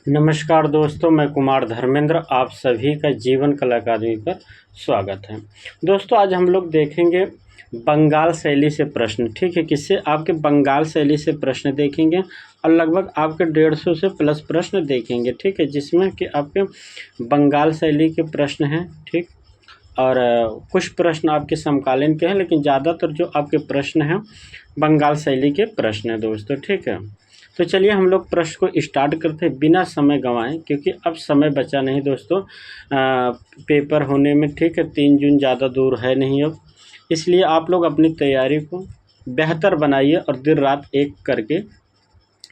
नमस्कार दोस्तों, मैं कुमार धर्मेंद्र आप सभी का जीवन कला अकादमी पर स्वागत है। दोस्तों, आज हम लोग देखेंगे बंगाल शैली से प्रश्न। ठीक है, किससे? आपके बंगाल शैली से प्रश्न देखेंगे और लगभग आपके 150 से प्लस प्रश्न देखेंगे। ठीक है, जिसमें कि आपके बंगाल शैली के प्रश्न हैं। ठीक, और कुछ प्रश्न आपके समकालीन के हैं, लेकिन ज़्यादातर जो आपके प्रश्न हैं बंगाल शैली के प्रश्न हैं दोस्तों। ठीक है, तो चलिए हम लोग प्रश्न को स्टार्ट करते हैं बिना समय गंवाएं, क्योंकि अब समय बचा नहीं दोस्तों पेपर होने में। ठीक है, 3 जून ज़्यादा दूर है नहीं अब, इसलिए आप लोग अपनी तैयारी को बेहतर बनाइए और दिन रात एक करके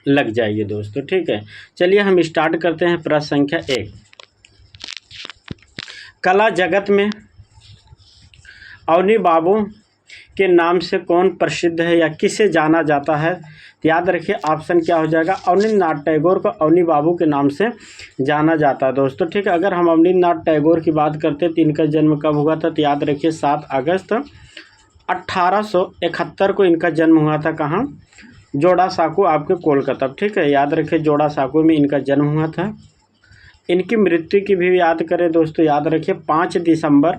लग जाइए दोस्तों। ठीक है, चलिए हम स्टार्ट करते हैं। प्रश्न संख्या 1, कला जगत में अवनी बाबू के नाम से कौन प्रसिद्ध है या किसे जाना जाता है? तो याद रखिए, ऑप्शन क्या हो जाएगा? अवनींद्रनाथ टैगोर को अवनी बाबू के नाम से जाना जाता है दोस्तों। ठीक है, अगर हम अवनींद्रनाथ टैगोर की बात करते हैं तो इनका जन्म कब हुआ था? तो याद रखिए 7 अगस्त 1871 को इनका जन्म हुआ था। कहाँ? जोड़ा साकू, आपके कोलकाता। ठीक है, याद रखिए जोड़ा साकू में इनका जन्म हुआ था। इनकी मृत्यु की भी याद करें दोस्तों, याद रखिए 5 दिसंबर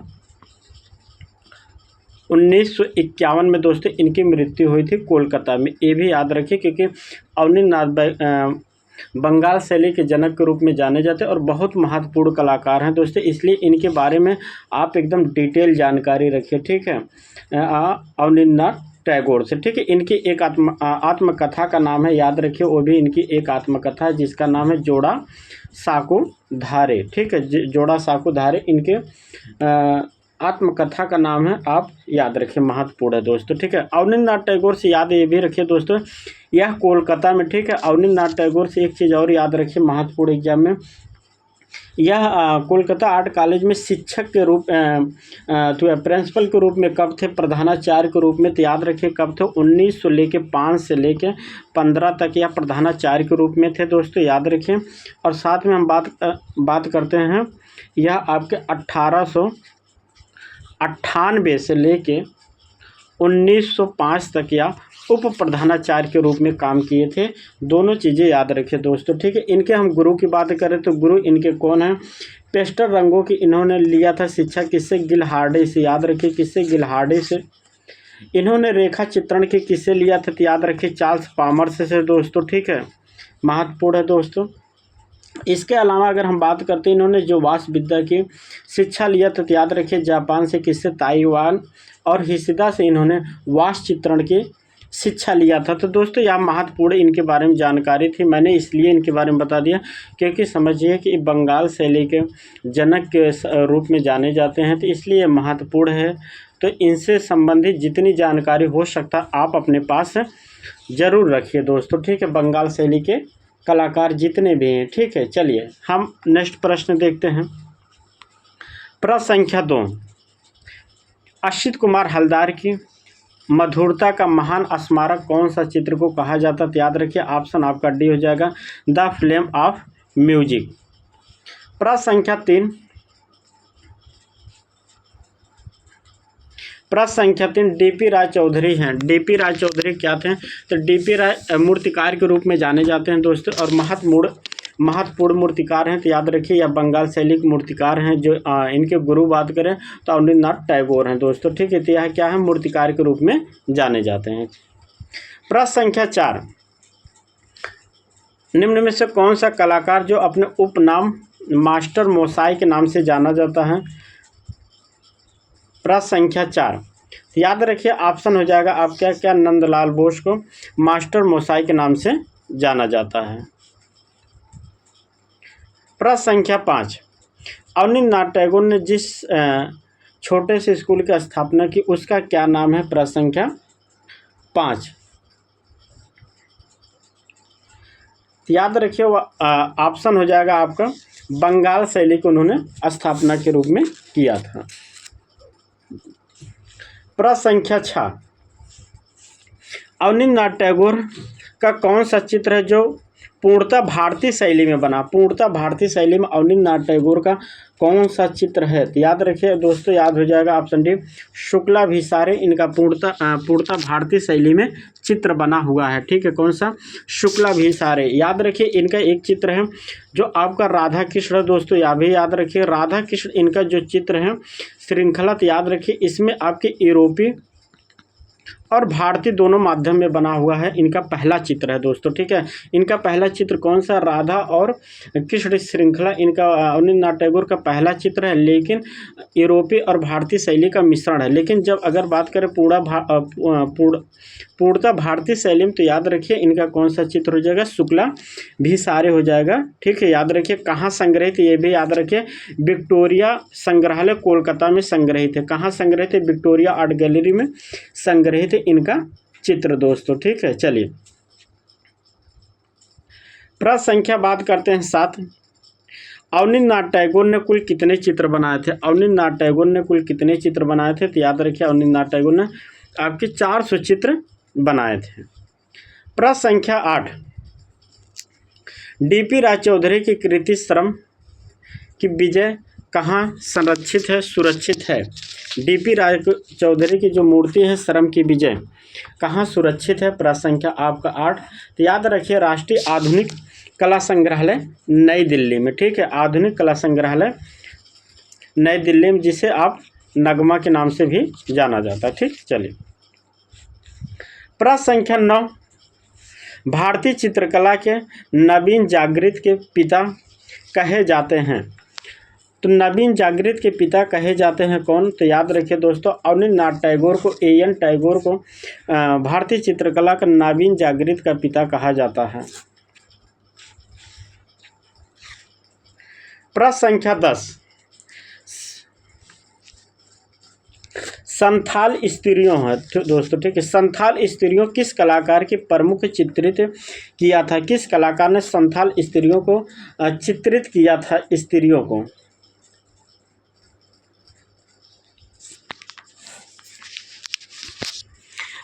1951 में दोस्तों इनकी मृत्यु हुई थी कोलकाता में। ये भी याद रखिए, क्योंकि अवनींद्रनाथ बंगाल शैली के जनक के रूप में जाने जाते हैं और बहुत महत्वपूर्ण कलाकार हैं दोस्तों, इसलिए इनके बारे में आप एकदम डिटेल जानकारी रखिए। ठीक है, अवनींद्रनाथ टैगोर से। ठीक है, इनकी एक आत्मकथा का नाम है, याद रखिए, वो भी इनकी एक आत्मकथा है जिसका नाम है जोड़ा साकू धारे। ठीक है, जोड़ा साकू धारे इनके आत्मकथा का नाम है, आप याद रखिए, महत्वपूर्ण है दोस्तों। ठीक है, अवनींद्रनाथ टैगोर से याद ये भी रखिए दोस्तों, यह कोलकाता में। ठीक है, अवनींद्रनाथ टैगोर से एक चीज़ और याद रखिए महत्वपूर्ण एग्जाम में, यह कोलकाता आर्ट कॉलेज में शिक्षक के रूप तो प्रिंसिपल के रूप में कब थे? प्रधानाचार्य के रूप में। तो याद रखिए कब थे? 1905 से लेके 15 तक यह प्रधानाचार्य के रूप में थे दोस्तों, याद रखिए। और साथ में हम बात करते हैं, यह आपके 1898 से लेके 1905 तक या उप प्रधानाचार्य के रूप में काम किए थे। दोनों चीज़ें याद रखिए दोस्तों। ठीक है, इनके हम गुरु की बात करें तो गुरु इनके कौन हैं? पेस्टल रंगों की इन्होंने लिया था शिक्षा, किससे? गिलहार्डी से। याद रखिए, किससे? गिलहार्डी से। इन्होंने रेखा चित्रण की किससे लिया था? तो याद रखिए चार्ल्स पामर्स से दोस्तों। ठीक है, महत्वपूर्ण है दोस्तों। इसके अलावा अगर हम बात करते हैं, इन्होंने जो वास्तु विद्या की शिक्षा लिया तो याद रखिए जापान से। किससे? ताइवान और हिसिदा से इन्होंने वास्तु चित्रण की शिक्षा लिया था। तो दोस्तों यह महत्वपूर्ण इनके बारे में जानकारी थी, मैंने इसलिए इनके बारे में बता दिया, क्योंकि समझिए कि बंगाल शैली के जनक के रूप में जाने जाते हैं, तो इसलिए महत्वपूर्ण है। तो इनसे संबंधित जितनी जानकारी हो सकता आप अपने पास ज़रूर रखिए दोस्तों। ठीक है, बंगाल शैली के कलाकार जितने भी हैं। ठीक है, चलिए हम नेक्स्ट प्रश्न देखते हैं। प्रश्न संख्या 2, असित कुमार हलदार की मधुरता का महान स्मारक कौन सा चित्र को कहा जाता है? तो याद रखिए ऑप्शन आपका डी हो जाएगा, द फ्लेम ऑफ म्यूजिक। प्रश्न संख्या 3, डीपी राय चौधरी हैं। डीपी राय चौधरी क्या थे? तो डीपी राय मूर्तिकार के रूप में जाने जाते हैं दोस्तों और महत्वपूर्ण मूर्तिकार हैं। तो याद रखिए यह बंगाल शैली के मूर्तिकार हैं। जो इनके गुरु बात करें तो अवनींद्रनाथ टैगोर हैं दोस्तों। ठीक है, तो यह क्या है? मूर्तिकार के रूप में जाने जाते हैं। प्रश्न संख्या 4, निम्न में से कौन सा कलाकार जो अपने उपनाम मास्टर मोसाई के नाम से जाना जाता है? प्रश्न संख्या 4, याद रखिए ऑप्शन हो जाएगा आपका क्या? नंदलाल बोस को मास्टर मोसाई के नाम से जाना जाता है। प्रश्न संख्या 5, अवनींद्रनाथ टैगोर ने जिस छोटे से स्कूल की स्थापना की उसका क्या नाम है? प्रश्न संख्या 5, याद रखिए ऑप्शन हो जाएगा आपका बंगाल शैली को उन्होंने स्थापना के रूप में किया था। प्रश्न संख्या 6, अवनींद्रनाथ टैगोर का कौन सा चित्र है जो पूर्णतः भारतीय शैली में बना? पूर्णतः भारतीय शैली में अवनींद्रनाथ टैगोर का कौन सा चित्र है? तो याद रखिए दोस्तों, याद हो जाएगा ऑप्शन डी शुक्लाभिसारे। इनका पूर्णतः भारतीय शैली में चित्र बना हुआ है। ठीक है, कौन सा? शुक्लाभिसारे। याद रखिए इनका एक चित्र है जो आपका राधा कृष्ण दोस्तों, यह भी याद रखिए राधा कृष्ण इनका जो चित्र है श्रृंखला, तो याद रखिए इसमें आपके यूरोपीय और भारतीय दोनों माध्यम में बना हुआ है। इनका पहला चित्र है दोस्तों। ठीक है, इनका पहला चित्र कौन सा? राधा और कृष्ण श्रृंखला इनका अवनींद्रनाथ टैगोर का पहला चित्र है, लेकिन यूरोपीय और भारतीय शैली का मिश्रण है। लेकिन जब अगर बात करें पूर्णतः भारतीय शैली में, तो याद रखिए इनका कौन सा चित्र हो जाएगा? शुक्लाभिसारे हो जाएगा। ठीक है, याद रखिए कहाँ संग्रहित, ये भी याद रखिए विक्टोरिया संग्रहालय कोलकाता में संग्रहित है। कहाँ संग्रहित है? विक्टोरिया आर्ट गैलरी में संग्रहित है इनका चित्र दोस्तों। ठीक है, चलिए प्रश्न संख्या बात करते हैं 7। अवनींद्रनाथ टैगोर ने कुल कितने चित्र बनाए थे? अवनींद्रनाथ टैगोर ने कुल कितने चित्र बनाए थे? तो याद रखिए अवनींद्रनाथ टैगोर ने आपके 400 चित्र बनाए थे। प्रश्न संख्या 8। डीपी राय चौधरी की कृति श्रम की विजय कहाँ संरक्षित है, सुरक्षित है? डीपी राय चौधरी की जो मूर्ति है श्रम की विजय कहाँ सुरक्षित है? प्रश्न संख्या आपका 8। तो याद रखिए राष्ट्रीय आधुनिक कला संग्रहालय नई दिल्ली में। ठीक है, आधुनिक कला संग्रहालय नई दिल्ली में, जिसे आप नगमा के नाम से भी जाना जाता है। ठीक, चलिए प्रश्न संख्या 9। भारतीय चित्रकला के नवीन जागृत के पिता कहे जाते हैं। तो नवीन जागृत के पिता कहे जाते हैं कौन? तो याद रखिए दोस्तों अवनींद्रनाथ टैगोर को, A.N. टैगोर को भारतीय चित्रकला का नवीन जागृत का पिता कहा जाता है। प्रश्न संख्या 10। संथाल स्त्रियों है दोस्तों। ठीक है, संथाल स्त्रियों किस कलाकार के प्रमुख चित्रित किया था? किस कलाकार ने संथाल स्त्रियों को चित्रित किया था? स्त्रियों को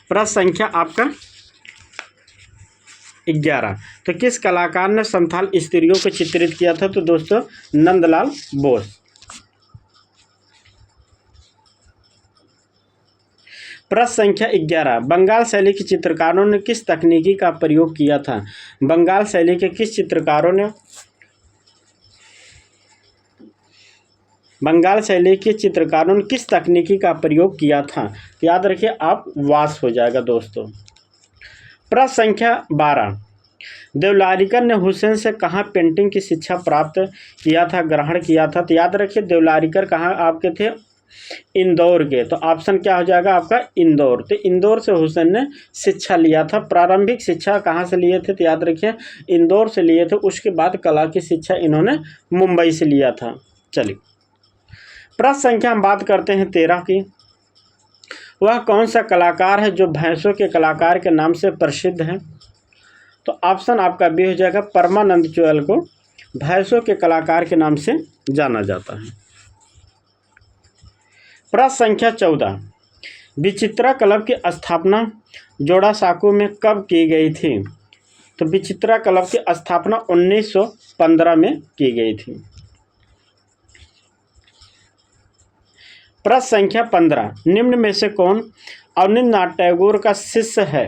प्रश्न संख्या आपका 11। तो किस कलाकार ने संथाल स्त्रियों को चित्रित किया था? तो दोस्तों नंदलाल बोस। प्रश्न संख्या 11। बंगाल शैली के चित्रकारों ने किस तकनीकी का प्रयोग किया था? बंगाल शैली के किस चित्रकारों ने बंगाल शैली के चित्रकारों ने किस तकनीकी का प्रयोग किया था? याद रखिए आप वाश हो जाएगा दोस्तों। प्रश्न संख्या 12। देवलारीकर ने हुसैन से कहाँ पेंटिंग की शिक्षा प्राप्त किया था, ग्रहण किया था? तो याद रखिए देवलारीकर कहाँ आपके थे? इंदौर के। तो ऑप्शन क्या हो जाएगा आपका? इंदौर। तो इंदौर से हुसैन ने शिक्षा लिया था। प्रारंभिक शिक्षा कहाँ से लिए थे? तो याद रखिए इंदौर से लिए थे। उसके बाद कला की शिक्षा इन्होंने मुंबई से लिया था। चलिए प्रश्न संख्या हम बात करते हैं 13 की। वह कौन सा कलाकार है जो भैंसों के कलाकार के नाम से प्रसिद्ध है? तो ऑप्शन आपका बी हो जाएगा परमानंद चौयल को भैंसों के कलाकार के नाम से जाना जाता है। प्रश्न संख्या 14। विचित्रा क्लब की स्थापना जोड़ासांको में कब की गई थी? तो विचित्रा क्लब की स्थापना 1915 में की गई थी। प्रश्न संख्या 15। निम्न में से कौन अवनींद्रनाथ टैगोर का शिष्य है?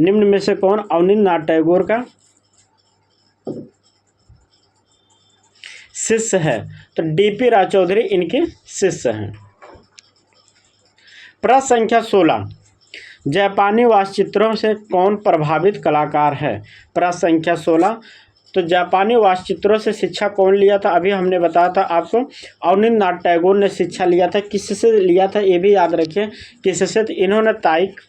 निम्न में से कौन अवनींद्रनाथ टैगोर का शिष्य है? तो डीपी राय चौधरी इनके शिष्य हैं। प्रश्न संख्या 16। जापानी वास्तुचित्रों से कौन प्रभावित कलाकार है? प्रश्न संख्या 16। तो जापानी वास्तुचित्रों से शिक्षा कौन लिया था? अभी हमने बताया था आपको अवनींद्रनाथ टैगोर ने शिक्षा लिया था। किससे लिया था ये भी याद रखिए, किससे? तो इन्होंने ताइक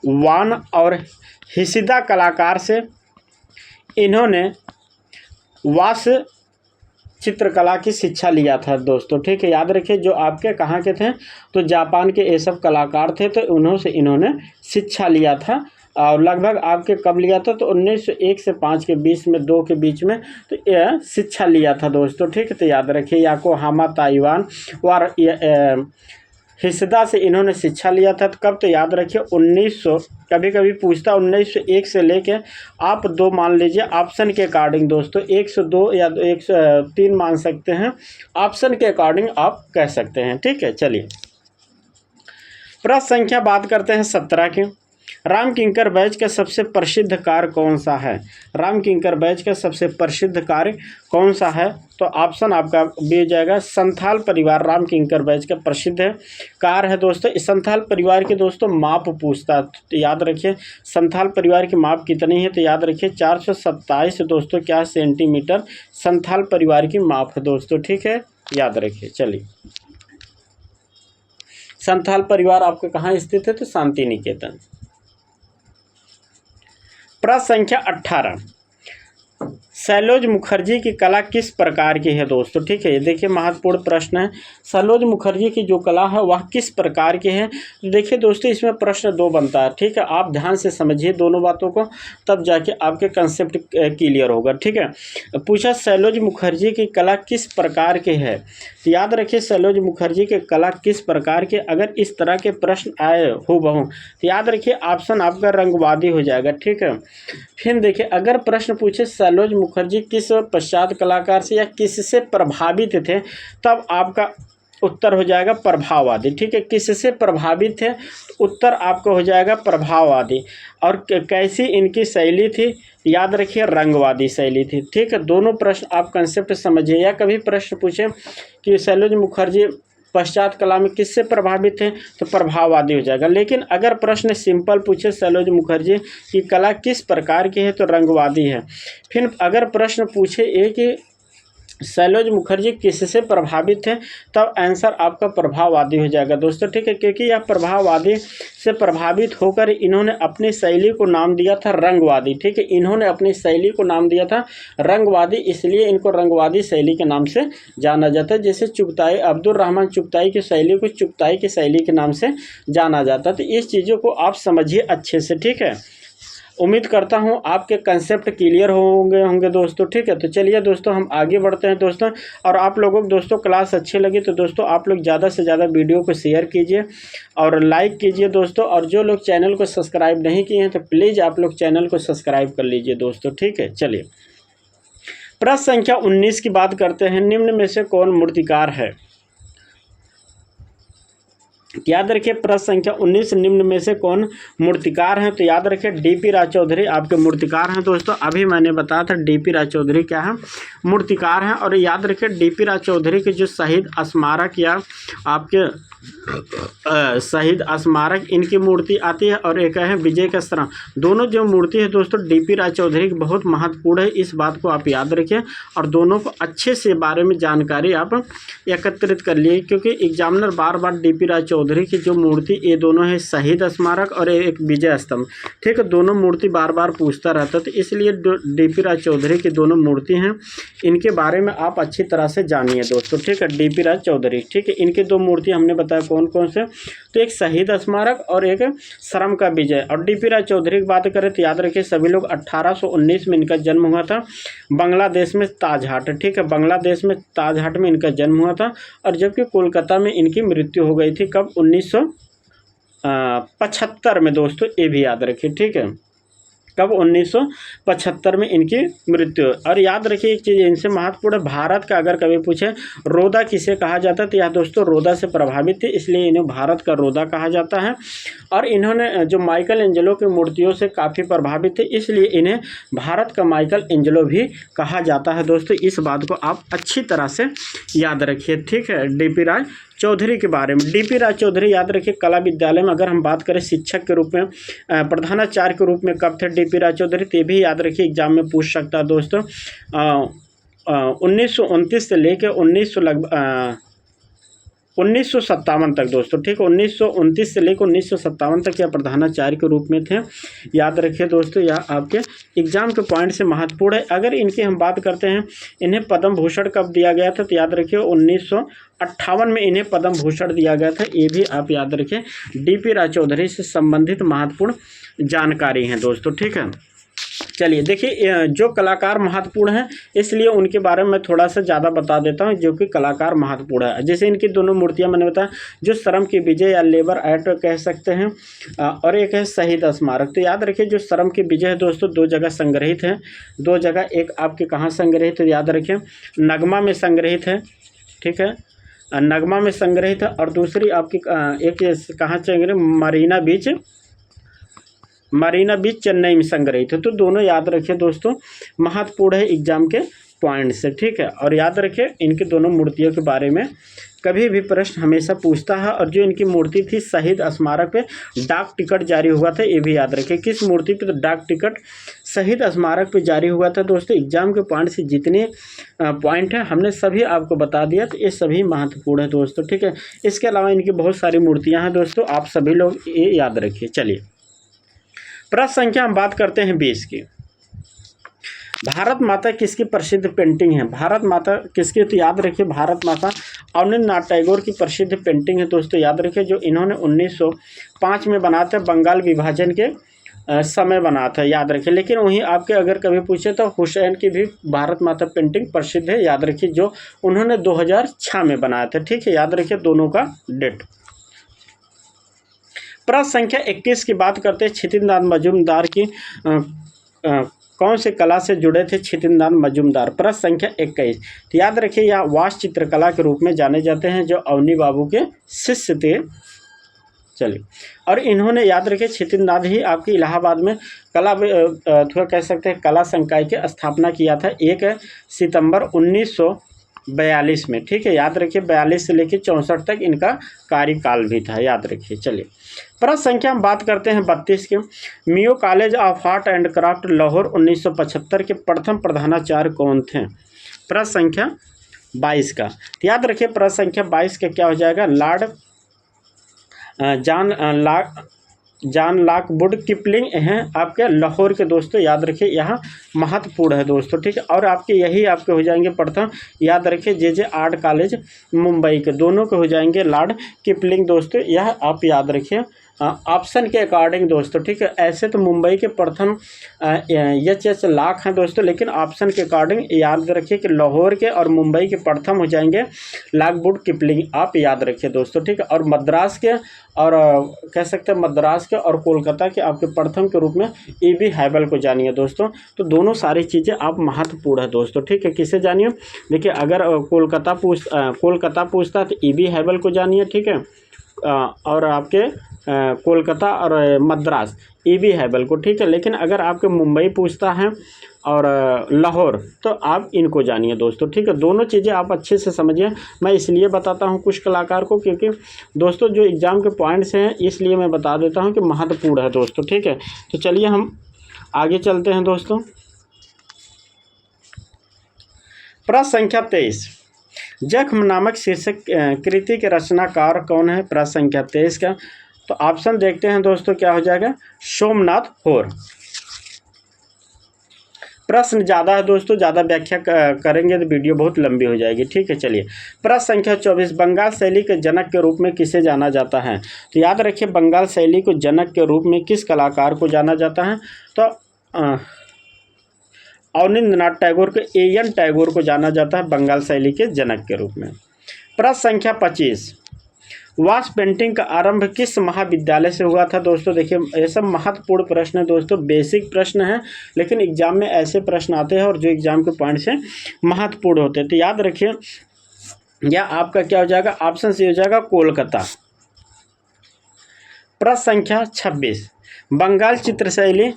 वान और हिसिदा कलाकार से इन्होंने वास्तु चित्रकला की शिक्षा लिया था दोस्तों। ठीक है, याद रखिए जो आपके कहाँ के थे? तो जापान के ये सब कलाकार थे, तो उन्होंने इन्होंने शिक्षा लिया था। और लगभग आपके कब लिया था? तो 1901 से 5 के बीच में, 2 के बीच में, तो यह शिक्षा लिया था दोस्तों। ठीक है, तो याद रखिए याकोहामा ताइवान और हिस्दा से इन्होंने शिक्षा लिया था। तो कब, तो याद रखिए 1900, कभी कभी पूछता 1901 से लेके आप 2 मान लीजिए ऑप्शन के अकॉर्डिंग दोस्तों, 102 या 103 मान सकते हैं, ऑप्शन के अकॉर्डिंग आप कह सकते हैं। ठीक है, चलिए प्रश्न संख्या बात करते हैं 17 की। राम किंकर बैच का सबसे प्रसिद्ध कार्य कौन सा है? राम किंकर बैच का सबसे प्रसिद्ध कार्य कौन सा है? तो ऑप्शन आपका बी हो जाएगा संथाल परिवार। राम किंकर बैच का प्रसिद्ध कार्य है दोस्तों, इस संथाल परिवार के दोस्तों माप पूछता है। तो याद रखिए संथाल परिवार की माप कितनी है? तो याद रखिए 427 दोस्तों क्या सेंटीमीटर संथाल परिवार की माप है दोस्तों। ठीक है, याद रखिए। चलिए संथाल परिवार आपके कहाँ स्थित है? तो शांति निकेतन। प्रश्न संख्या 18, सैलोज मुखर्जी की कला किस प्रकार की है दोस्तों? ठीक है, ये देखिए महत्वपूर्ण प्रश्न है। सैलोज मुखर्जी की जो कला है वह किस प्रकार की है? तो देखिए दोस्तों इसमें प्रश्न 2 बनता है। ठीक है, आप ध्यान से समझिए दोनों बातों को, तब जाके आपके कंसेप्ट क्लियर होगा। ठीक है, पूछा सैलोज मुखर्जी की कला किस प्रकार की है? तो याद रखिए सैलोज मुखर्जी की कला किस प्रकार के, अगर इस तरह के प्रश्न आए हूबहू तो याद रखिए ऑप्शन आपका रंगवादी हो जाएगा। ठीक है, फिर देखिए अगर प्रश्न पूछे सैलोज मुखर्जी किस पश्चात कलाकार से या किससे प्रभावित थे, तब आपका उत्तर हो जाएगा प्रभाववादी। ठीक है, किससे प्रभावित थे? उत्तर आपका हो जाएगा प्रभाववादी। और कैसी इनकी शैली थी? याद रखिए रंगवादी शैली थी। ठीक है, दोनों प्रश्न आप कंसेप्ट समझिए। या कभी प्रश्न पूछे कि सैलोज मुखर्जी पश्चात कला में किससे प्रभावित थे, तो प्रभाववादी हो जाएगा। लेकिन अगर प्रश्न सिंपल पूछे सैलोज मुखर्जी की कला किस प्रकार की है, तो रंगवादी है। फिर अगर प्रश्न पूछे ये कि सैलोज मुखर्जी किससे प्रभावित थे, तब आंसर आपका प्रभाववादी हो जाएगा दोस्तों। ठीक है, क्योंकि यह प्रभाववादी से प्रभावित होकर इन्होंने अपनी शैली को नाम दिया था रंगवादी। ठीक है, इन्होंने अपनी शैली को नाम दिया था रंगवादी, इसलिए इनको रंगवादी शैली के नाम से जाना जाता है। जैसे चुगताई, अब्दुल रहमान चुगताई की शैली को चुगताई की शैली के नाम से जाना जाता है। तो इस चीज़ों को आप समझिए अच्छे से। ठीक है, उम्मीद करता हूँ आपके कंसेप्ट क्लियर होंगे दोस्तों। ठीक है, तो चलिए दोस्तों हम आगे बढ़ते हैं दोस्तों। और आप लोगों को दोस्तों क्लास अच्छी लगी तो दोस्तों आप लोग ज़्यादा से ज़्यादा वीडियो को शेयर कीजिए और लाइक कीजिए दोस्तों। और जो लोग चैनल को सब्सक्राइब नहीं किए हैं तो प्लीज़ आप लोग चैनल को सब्सक्राइब कर लीजिए दोस्तों। ठीक है, चलिए प्रश्न संख्या 19 की बात करते हैं। निम्न में से कौन मूर्तिकार है? याद रखिए प्रश्न संख्या 19, निम्न में से कौन मूर्तिकार हैं? तो याद रखिए डीपी राज चौधरी आपके मूर्तिकार हैं दोस्तों। अभी मैंने बताया था डीपी राज चौधरी क्या है, मूर्तिकार हैं। और याद रखिए डीपी राज चौधरी के जो शहीद स्मारक या आपके शहीद स्मारक इनकी मूर्ति आती है, और एक है विजय का स्तंभ। दोनों जो मूर्ति है दोस्तों डीपी राज चौधरी की बहुत महत्वपूर्ण है, इस बात को आप याद रखिए। और दोनों को अच्छे से बारे में जानकारी आप एकत्रित कर लिए, क्योंकि एग्जामिनर बार बार डीपी राज चौधरी की जो मूर्ति, ये दोनों है शहीद स्मारक और एक विजय स्तंभ। ठीक है, दोनों मूर्ति बार बार पूछता रहता, तो इसलिए डीपी राज चौधरी की दोनों मूर्ति हैं, इनके बारे में आप अच्छी तरह से जानिए दोस्तों। ठीक है, डीपी राज चौधरी। ठीक है, इनके 2 मूर्ति हमने बताया कौन कौन से, तो एक शहीद स्मारक और एक श्रम का विजय। और डीपी राज चौधरी की बात करें तो याद रखिए सभी लोग 1819 में इनका जन्म हुआ था बांग्लादेश में ताजहाट। ठीक है, बांग्लादेश में ताजहाट में इनका जन्म हुआ था, और जबकि कोलकाता में इनकी मृत्यु हो गई थी कब? 1975 में दोस्तों, ये भी याद रखिए। ठीक है, कब? 1975 में इनकी मृत्यु। और याद रखिए एक चीज़ इनसे महत्वपूर्ण, भारत का अगर कभी पूछे रोदा किसे कहा जाता है, तो यह दोस्तों रोदा से प्रभावित थे, इसलिए इन्हें भारत का रोदा कहा जाता है। और इन्होंने जो माइकल एंजेलो की मूर्तियों से काफ़ी प्रभावित थे, इसलिए इन्हें भारत का माइकल एंजेलो भी कहा जाता है दोस्तों। इस बात को आप अच्छी तरह से याद रखिए। ठीक है, डीपी राज चौधरी के बारे में। डीपी राज चौधरी याद रखिए कला विद्यालय में अगर हम बात करें शिक्षक के रूप में, प्रधानाचार्य के रूप में कब थे डीपी राज चौधरी, तो भी याद रखिए एग्जाम में पूछ सकता है दोस्तों। 1929 से लेकर 1957 तक दोस्तों। ठीक है, 1929 से लेकर 1957 तक यह प्रधानाचार्य के रूप में थे। याद रखिए दोस्तों, यह आपके एग्जाम के पॉइंट से महत्वपूर्ण है। अगर इनकी हम बात करते हैं, इन्हें पद्म भूषण कब दिया गया था, तो याद रखिए 1958 में इन्हें पद्म भूषण दिया गया था। ये भी आप याद रखिए, डीपी राज चौधरी से संबंधित महत्वपूर्ण जानकारी है दोस्तों। ठीक है, चलिए देखिए, जो कलाकार महत्वपूर्ण हैं इसलिए उनके बारे में मैं थोड़ा सा ज़्यादा बता देता हूं, जो कि कलाकार महत्वपूर्ण है। जैसे इनकी दोनों मूर्तियां मैंने बताया, जो श्रम की विजय या लेबर एक्ट कह सकते हैं, और एक है शहीद स्मारक। तो याद रखिए, जो श्रम की विजय है दोस्तों, दो जगह संग्रहित है, दो जगह। एक आपके कहाँ संग्रहित है, याद रखिए नगमा में संग्रहित है, ठीक है, नगमा में संग्रहित है। और दूसरी आपकी एक कहाँ संग्रहित, मरीना बीच चेन्नई में संग्रहित है। तो दोनों याद रखिए दोस्तों, महत्वपूर्ण है एग्जाम के पॉइंट से, ठीक है। और याद रखिए इनकी दोनों मूर्तियों के बारे में कभी भी प्रश्न हमेशा पूछता है। और जो इनकी मूर्ति थी शहीद स्मारक पे डाक टिकट जारी हुआ था, ये भी याद रखिए। किस मूर्ति पे, तो डाक टिकट शहीद स्मारक पे जारी हुआ था दोस्तों। एग्जाम के पॉइंट से जितने पॉइंट हैं हमने सभी आपको बता दिया, तो ये सभी महत्वपूर्ण है दोस्तों, ठीक है। इसके अलावा इनकी बहुत सारी मूर्तियाँ हैं दोस्तों, आप सभी लोग ये याद रखिए। चलिए प्रश्न संख्या हम बात करते हैं 20 की। भारत माता किसकी प्रसिद्ध पेंटिंग है, भारत माता किसकी, तो याद रखिए भारत माता अवनींद्रनाथ टैगोर की प्रसिद्ध पेंटिंग है दोस्तों। याद रखिए, जो इन्होंने 1905 में बनाया था, बंगाल विभाजन के समय बना था, याद रखिए। लेकिन वहीं आपके अगर कभी पूछे तो हुसैन की भी भारत माता पेंटिंग प्रसिद्ध है, याद रखिए, जो उन्होंने 2006 में बनाया था, ठीक है। याद रखिए दोनों का डेट। प्रश्न संख्या 21 की बात करते हैं। क्षितिज मजूमदार की कौन से कला से जुड़े थे क्षितिज मजूमदार। प्रश्न संख्या 21, तो याद रखिए यह वास्तु चित्रकला के रूप में जाने जाते हैं, जो अवनी बाबू के शिष्य थे। चलिए, और इन्होंने याद रखिए क्षितिज ही आपकी इलाहाबाद में कला थोड़ा कह सकते हैं कला संकाय की स्थापना किया था 1 सितंबर 1942 में, ठीक है। याद रखिए 42 से लेकर 64 तक इनका कार्यकाल भी था, याद रखिए। चलिए प्रश्न संख्या हम बात करते हैं 32 के। Mayo college of art and craft Lahore 1975 के प्रथम प्रधानाचार्य कौन थे। प्रश्न संख्या 22 का, तो याद रखिए प्रश्न संख्या 22 का क्या हो जाएगा, लॉर्ड जॉन लॉकवुड किपलिंग हैं आपके लाहौर के दोस्तों, याद रखिए यहाँ महत्वपूर्ण है दोस्तों, ठीक है। और आपके यही आपके हो जाएंगे प्रथम, याद रखिए जे आर्ट कॉलेज मुंबई के, दोनों के हो जाएंगे लॉर्ड किपलिंग दोस्तों, यह आप याद रखिए ऑप्शन के अकॉर्डिंग दोस्तों, ठीक है। ऐसे तो मुंबई के प्रथम एच लाख हैं दोस्तों, लेकिन ऑप्शन के अकॉर्डिंग याद रखिए कि लाहौर के और मुंबई के प्रथम हो जाएंगे लॉकवुड किपलिंग, आप याद रखिए दोस्तों, ठीक है। और मद्रास के और कह सकते हैं मद्रास के और कोलकाता के आपके प्रथम के रूप में E.B. हैबल को जानिए दोस्तों। तो दोनों सारी चीज़ें आप महत्वपूर्ण है दोस्तों, ठीक है। किसे जानिए, देखिए अगर कोलकाता पूछता है तो E.B. हैबल को जानिए, ठीक है। और आपके कोलकाता और मद्रास E.B. हैबल को, ठीक है। लेकिन अगर आपके मुंबई पूछता है और लाहौर, तो आप इनको जानिए दोस्तों, ठीक है। दोनों चीज़ें आप अच्छे से समझिए। मैं इसलिए बताता हूं कुछ कलाकार को, क्योंकि दोस्तों जो एग्ज़ाम के पॉइंट्स हैं इसलिए मैं बता देता हूं कि महत्वपूर्ण है दोस्तों, ठीक है। तो चलिए हम आगे चलते हैं दोस्तों। प्रश्न संख्या 23, जख्म नामक शीर्षक कृति के रचनाकार कौन है। प्रश्न संख्या 23 का, तो ऑप्शन देखते हैं दोस्तों क्या हो जाएगा, सोमनाथ होर। प्रश्न ज़्यादा है दोस्तों, ज़्यादा व्याख्या करेंगे तो वीडियो बहुत लंबी हो जाएगी, ठीक है। चलिए प्रश्न संख्या 24, बंगाल शैली के जनक के रूप में किसे जाना जाता है। तो याद रखिए बंगाल शैली को जनक के रूप में किस कलाकार को जाना जाता है, तो अवनींद्रनाथ टैगोर को, A.N. टैगोर को जाना जाता है बंगाल शैली के जनक के रूप में। प्रश्न संख्या 25, वाश पेंटिंग का आरंभ किस महाविद्यालय से हुआ था दोस्तों। देखिए ये सब महत्वपूर्ण प्रश्न है दोस्तों, बेसिक प्रश्न है, लेकिन एग्जाम में ऐसे प्रश्न आते हैं और जो एग्जाम के पॉइंट से महत्वपूर्ण होते हैं। तो याद रखिए यह आपका क्या हो जाएगा, ऑप्शन सी हो जाएगा कोलकाता। प्रश्न संख्या 26, बंगाल चित्रशैली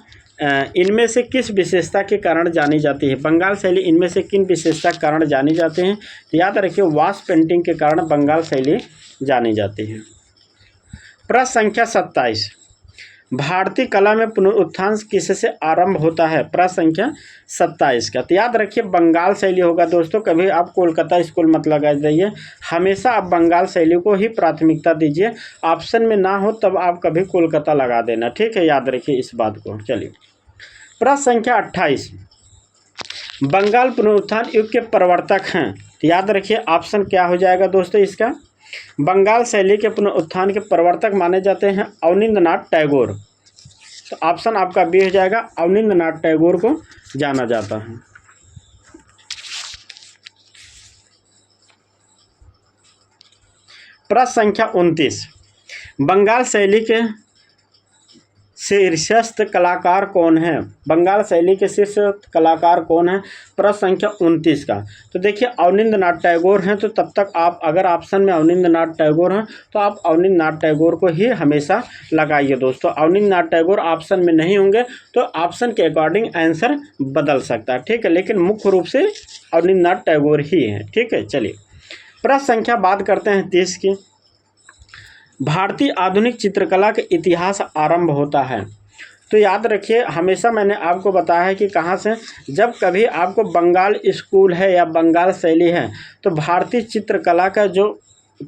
इनमें से किस विशेषता के कारण जानी जाती है। बंगाल शैली इनमें से किन विशेषता के कारण जानी जाते हैं। तो याद रखिए वाश पेंटिंग के कारण बंगाल शैली जानी जाती है। प्रश्न संख्या 27, भारतीय कला में पुनरुत्थान किससे आरंभ होता है। प्रश्न संख्या 27 का, तो याद रखिए बंगाल शैली होगा दोस्तों। कभी आप कोलकाता स्कूल मत लगा जाइए, हमेशा आप बंगाल शैली को ही प्राथमिकता दीजिए। ऑप्शन में ना हो तब आप कभी कोलकाता लगा देना, ठीक है। याद रखिए इस बात को। चलिए प्रश्न संख्या 28, बंगाल पुनरुत्थान युग के प्रवर्तक हैं। तो याद रखिए ऑप्शन क्या हो जाएगा दोस्तों इसका, बंगाल शैली के पुनरुत्थान के प्रवर्तक माने जाते हैं अवनींद्रनाथ टैगोर। तो ऑप्शन आपका बी हो जाएगा, अवनींद्रनाथ टैगोर को जाना जाता है। प्रश्न संख्या 29, बंगाल शैली के शीर्षस्थ कलाकार कौन है? बंगाल शैली के शीर्ष कलाकार कौन है? प्रश्न संख्या 29 का। तो देखिए अवनींद्रनाथ टैगोर हैं, तो तब तक आप अगर ऑप्शन में अवनींद्रनाथ टैगोर हैं तो आप अवनींद्रनाथ टैगोर को ही हमेशा लगाइए दोस्तों। अवनींद्रनाथ टैगोर ऑप्शन में नहीं होंगे तो ऑप्शन के अकॉर्डिंग आंसर बदल सकता है, ठीक है, लेकिन मुख्य रूप से अवनींद्रनाथ टैगोर ही हैं, ठीक है। चलिए प्रश्न संख्या बात करते हैं 30 की। भारतीय आधुनिक चित्रकला का इतिहास आरंभ होता है। तो याद रखिए, हमेशा मैंने आपको बताया है कि कहाँ से, जब कभी आपको बंगाल स्कूल है या बंगाल शैली है तो भारतीय चित्रकला का जो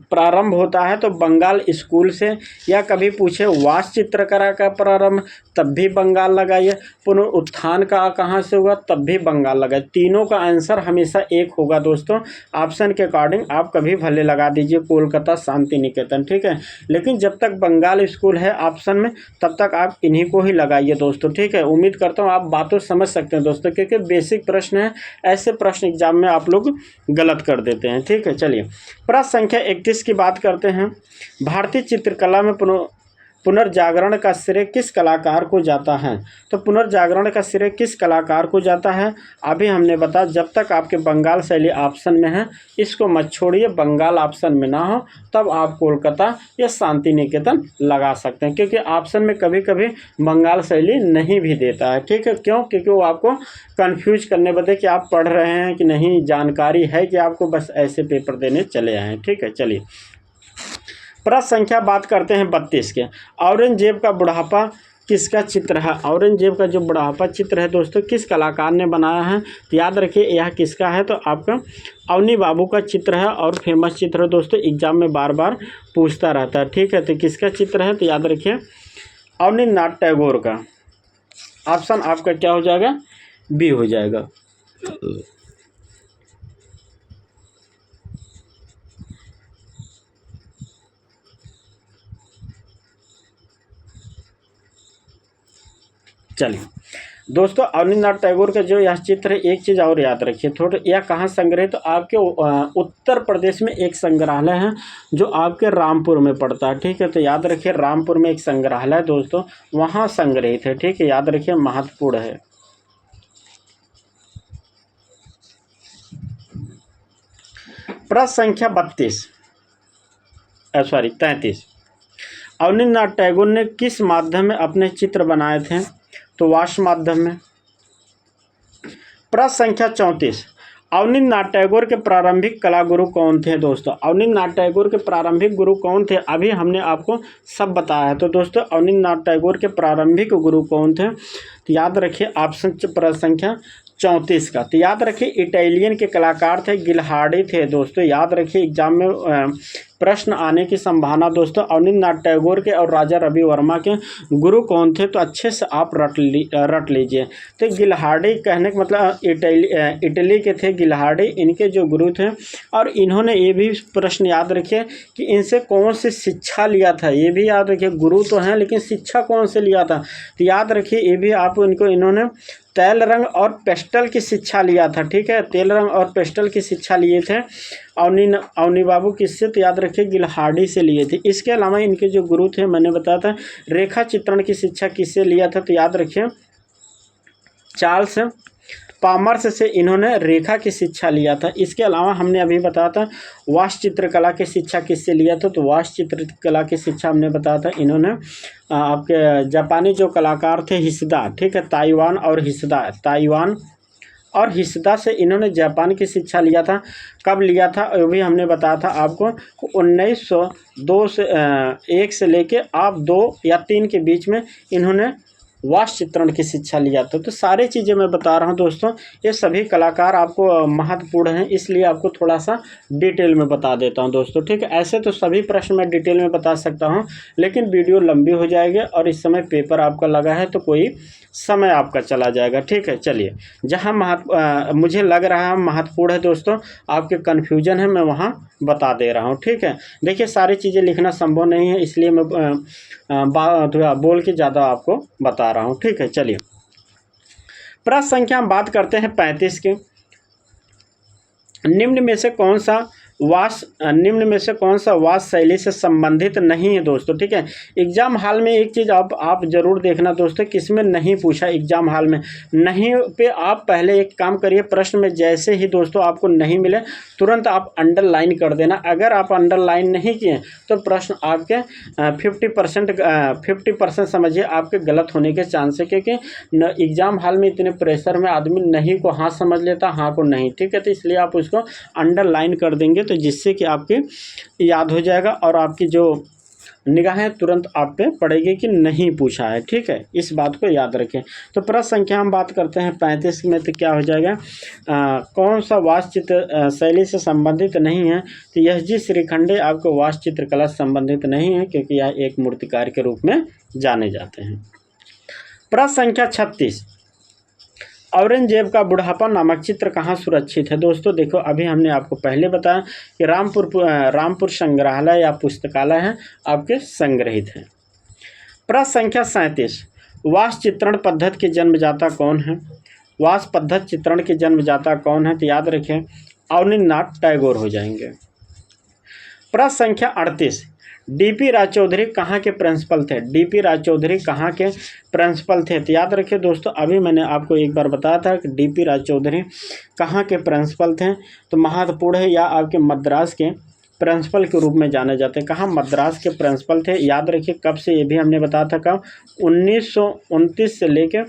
प्रारंभ होता है तो बंगाल स्कूल से, या कभी पूछे वास्तु चित्रकला का प्रारंभ तब भी बंगाल लगाइए, पुनरुत्थान का कहाँ से हुआ तब भी बंगाल लगाइए। तीनों का आंसर हमेशा एक होगा दोस्तों। ऑप्शन के अकॉर्डिंग आप कभी भले लगा दीजिए कोलकाता शांति निकेतन, ठीक है, लेकिन जब तक बंगाल स्कूल है ऑप्शन में तब तक आप इन्हीं को ही लगाइए दोस्तों, ठीक है। उम्मीद करता हूँ आप बातों समझ सकते हैं दोस्तों, क्योंकि बेसिक प्रश्न है, ऐसे प्रश्न एग्जाम में आप लोग गलत कर देते हैं, ठीक है। चलिए प्रश्न संख्या 31 की बात करते हैं। भारतीय चित्रकला में पुनर्जागरण का श्रेय किस कलाकार को जाता है? तो पुनर्जागरण का श्रेय किस कलाकार को जाता है? अभी हमने बताया, जब तक आपके बंगाल शैली ऑप्शन में है इसको मत छोड़िए, बंगाल ऑप्शन में ना हो तब आप कोलकाता या शांति निकेतन लगा सकते हैं, क्योंकि ऑप्शन में कभी कभी बंगाल शैली नहीं भी देता है, ठीक है। क्यों? क्योंकि वो आपको कन्फ्यूज करने बदले कि आप पढ़ रहे हैं कि नहीं, जानकारी है कि आपको बस ऐसे पेपर देने चले आए हैं, ठीक है। चलिए प्रश्न संख्या बात करते हैं 32 के। औरंगजेब का बुढ़ापा किसका चित्र है? औरंगजेब का जो बुढ़ापा चित्र है दोस्तों किस कलाकार ने बनाया है? तो याद रखिए यह किसका है, तो आपका अवनी बाबू का चित्र है और फेमस चित्र है दोस्तों, एग्जाम में बार बार पूछता रहता है, ठीक है। तो किसका चित्र है? तो याद रखिए अवनींद्रनाथ टैगोर का। ऑप्शन आपका क्या हो जाएगा? बी हो जाएगा। चलिए दोस्तों, अवनींद्रनाथ टैगोर का जो यह चित्र है, एक चीज़ और याद रखिए थोड़ा, यह कहाँ संग्रहित, तो आपके उत्तर प्रदेश में एक संग्रहालय है जो आपके रामपुर में पड़ता है, ठीक है। तो याद रखिए रामपुर में एक संग्रहालय है दोस्तों, वहाँ संग्रहित है, ठीक है, याद रखिए महत्वपूर्ण है। प्रश्न संख्या 33। अवनींद्रनाथ टैगोर ने किस माध्यम में अपने चित्र बनाए थे? तो वाष्प माध्यम में। प्रश्न संख्या 34। अवनींद्रनाथ टैगोर के प्रारंभिक कला गुरु कौन थे दोस्तों? अवनींद्रनाथ टैगोर के प्रारंभिक गुरु कौन थे? अभी हमने आपको सब बताया है। तो दोस्तों अवनींद्रनाथ टैगोर के प्रारंभिक गुरु कौन थे? तो याद रखिए ऑप्शन प्रश्न संख्या 34 का। तो याद रखिए इटालियन के कलाकार थे, गिलहार्डी थे दोस्तों। याद रखिए एग्जाम में प्रश्न आने की संभावना दोस्तों। अवनींद्रनाथ टैगोर के और राजा रवि वर्मा के गुरु कौन थे? तो अच्छे से आप रट लीजिए। तो गिलहार्डी कहने का मतलब इटली के थे गिलहार्डी, इनके जो गुरु थे। और इन्होंने ये भी प्रश्न याद रखिए कि इनसे कौन सी शिक्षा लिया था, ये भी याद रखिए। गुरु तो हैं लेकिन शिक्षा कौन से लिया था? तो याद रखिए ये भी आप इन्होंने तेल रंग और पेस्टल की शिक्षा लिया था, ठीक है। तेल रंग और पेस्टल की शिक्षा लिए थे अवनी बाबू किससे? तो याद रखिए गिलहार्डी से लिए थे। इसके अलावा इनके जो गुरु थे मैंने बताया था, रेखा चित्रण की शिक्षा किससे लिया था? तो याद रखिए चार्ल्स पामर्स से इन्होंने रेखा की शिक्षा लिया था। इसके अलावा हमने अभी बताया था वास्तु चित्रकला की शिक्षा किससे लिया था? तो वास्तु चित्रकला की शिक्षा हमने बताया था इन्होंने आपके जापानी जो कलाकार थे हिसदा, ठीक है, ताइवान और हिसदा से इन्होंने जापान की शिक्षा लिया था। कब लिया था वो भी हमने बताया था आपको, 1901 से लेके आप 2 या 3 के बीच में इन्होंने वास्तु चित्रण की शिक्षा लिया था। तो सारी चीज़ें मैं बता रहा हूं दोस्तों, ये सभी कलाकार आपको महत्वपूर्ण हैं, इसलिए आपको थोड़ा सा डिटेल में बता देता हूं दोस्तों, ठीक है। ऐसे तो सभी प्रश्न मैं डिटेल में बता सकता हूं, लेकिन वीडियो लंबी हो जाएगी और इस समय पेपर आपका लगा है तो कोई समय आपका चला जाएगा, ठीक है। चलिए जहाँ मुझे लग रहा है महत्वपूर्ण है दोस्तों, आपके कन्फ्यूजन है, मैं वहाँ बता दे रहा हूँ, ठीक है। देखिए सारी चीज़ें लिखना संभव नहीं है, इसलिए मैं बोल के ज़्यादा आपको बता बता रहा हूँ, ठीक है। चलिए, प्रश्न संख्या हम बात करते हैं 35 के। निम्न में से कौन सा वास शैली से संबंधित नहीं है दोस्तों, ठीक है। एग्जाम हॉल में एक चीज़ आप जरूर देखना दोस्तों, किसमें नहीं पूछा एग्जाम हॉल में नहीं पे आप पहले एक काम करिए, प्रश्न में जैसे ही दोस्तों आपको नहीं मिले तुरंत आप अंडरलाइन कर देना। अगर आप अंडरलाइन नहीं किए तो प्रश्न आपके 50% समझिए आपके गलत होने के चांस है, क्योंकि एग्जाम हॉल में इतने प्रेशर में आदमी नहीं को हाँ समझ लेता, हाँ को नहीं, ठीक है। तो इसलिए आप उसको अंडरलाइन कर देंगे तो जिससे कि आपके याद हो जाएगा और आपकी जो निगाहें तुरंत आप पे पड़ेगी कि नहीं पूछा है, ठीक है। इस बात को याद रखें। तो प्रश्न संख्या हम बात करते हैं 35 में, तो क्या हो जाएगा, कौन सा वास्तुचित्र शैली से संबंधित नहीं है। तो यह जी श्रीखंडे आपको वास्तुचित्रकला से संबंधित नहीं है, क्योंकि यह एक मूर्तिकार के रूप में जाने जाते हैं। प्रश्न संख्या 36, औरंगजेब का बुढ़ापा नामक चित्र कहाँ सुरक्षित है। दोस्तों देखो, अभी हमने आपको पहले बताया कि रामपुर संग्रहालय या पुस्तकालय है आपके संग्रहित है। प्रश्न संख्या 37, वास्तु चित्रण पद्धति के जन्मदाता कौन है। वास्तु पद्धति चित्रण के जन्मदाता कौन है, तो याद रखें अवनींद्रनाथ टैगोर हो जाएंगे। प्रश्न संख्या 38, डीपी राजचौधरी कहाँ के प्रिंसिपल थे। डीपी राजचौधरी कहाँ के प्रिंसिपल थे, तो याद रखिए दोस्तों, अभी मैंने आपको एक बार बताया था कि डीपी राजचौधरी कहाँ के प्रिंसिपल थे। तो महत्वपूर्ण है, या आपके मद्रास के प्रिंसिपल के रूप में जाने जाते हैं। कहाँ, मद्रास के प्रिंसिपल थे। याद रखिए कब से, ये भी हमने बताया था कब, 1929 से लेकर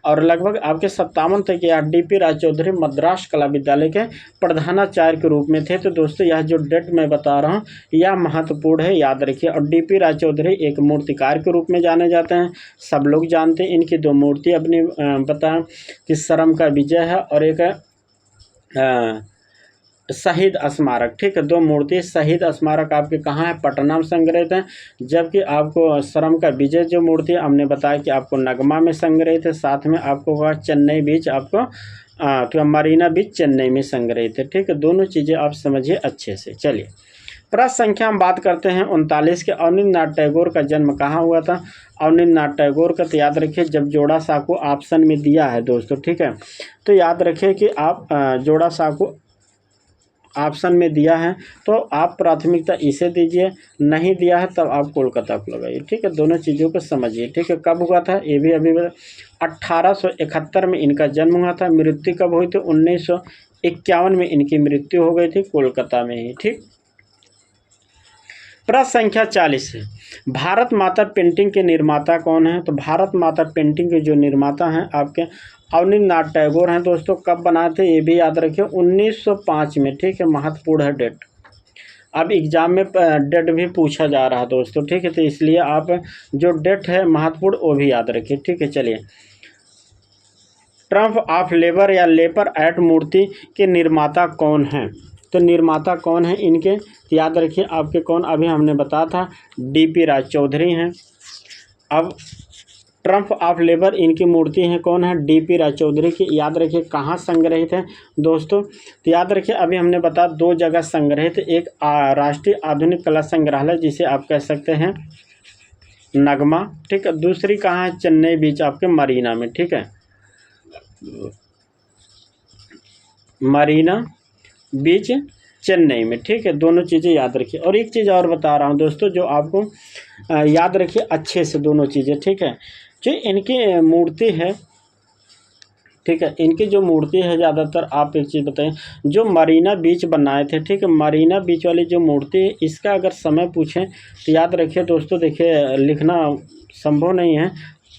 और लगभग आपके 57 तक या डीपी राजचौधरी मद्रास कला विद्यालय के प्रधानाचार्य के रूप में थे। तो दोस्तों यह जो डेट मैं बता रहा हूँ यह महत्वपूर्ण है, याद रखिए। और डीपी राजचौधरी एक मूर्तिकार के रूप में जाने जाते हैं, सब लोग जानते हैं। इनकी दो मूर्ति अपनी बताएं कि शर्म का विजय है और एक शहीद स्मारक, ठीक है। दो मूर्ति शहीद स्मारक आपके कहाँ है, पटना में संग्रहित है। जबकि आपको शर्म का विजय जो मूर्ति हमने बताया कि आपको नगमा में संग्रहित है। साथ में आपको होगा चेन्नई बीच, आपको तो मरीना बीच चेन्नई में संग्रहित है, ठीक है। दोनों चीज़ें आप समझिए अच्छे से। चलिए, प्रश्न संख्या हम बात करते हैं 39 के। अवनींद्रनाथ टैगोर का जन्म कहाँ हुआ था। अवनींद्रनाथ टैगोर का तो याद रखिए, जब जोड़ा साकू ऑप्शन में दिया है दोस्तों, ठीक है। तो याद रखिए कि आप जोड़ा साकू ऑप्शन में दिया है तो आप प्राथमिकता इसे दीजिए, नहीं दिया है तब आप कोलकाता को लगाइए, ठीक है। दोनों चीज़ों को समझिए, ठीक है। कब हुआ था ये भी अभी 1871 में इनका जन्म हुआ था। मृत्यु कब हुई थी, 1951 में इनकी मृत्यु हो गई थी कोलकाता में ही, ठीक। प्रश्न संख्या 40 है, भारत माता पेंटिंग के निर्माता कौन है। तो भारत माता पेंटिंग के जो निर्माता हैं आपके अवनींद्रनाथ टैगोर हैं दोस्तों। कब बनाए थे ये भी याद रखिए, 1905 में, ठीक है। महत्वपूर्ण है डेट। अब एग्जाम में डेट भी पूछा जा रहा है दोस्तों, ठीक है। तो इसलिए आप जो डेट है महत्वपूर्ण वो भी याद रखिए, ठीक है। चलिए, ट्रम्प ऑफ लेबर या लेपर एट मूर्ति के निर्माता कौन हैं। तो निर्माता कौन है इनके, याद रखिए आपके कौन, अभी हमने बताया था डीपी राजचौधरी हैं। अब ट्रम्प ऑफ लेबर इनकी मूर्ति है कौन है, डीपी राजचौधरी की। याद रखिए कहाँ संग्रहित है दोस्तों, तो याद रखिए अभी हमने बताया दो जगह संग्रहित, एक राष्ट्रीय आधुनिक कला संग्रहालय जिसे आप कह सकते हैं नगमा, ठीक है। दूसरी कहाँ है, चेन्नई बीच आपके मरीना में, ठीक है। मरीना बीच चेन्नई में, ठीक है। दोनों चीज़ें याद रखिए। और एक चीज़ और बता रहा हूँ दोस्तों जो आपको याद रखिए अच्छे से दोनों चीज़ें, ठीक है। जो इनकी मूर्ति है, ठीक है, इनकी जो मूर्ति है ज़्यादातर आप एक चीज़ बताएं, जो मरीना बीच बनाए थे, ठीक है। मरीना बीच वाली जो मूर्ति है इसका अगर समय पूछें तो याद रखिए दोस्तों, देखिए लिखना संभव नहीं है,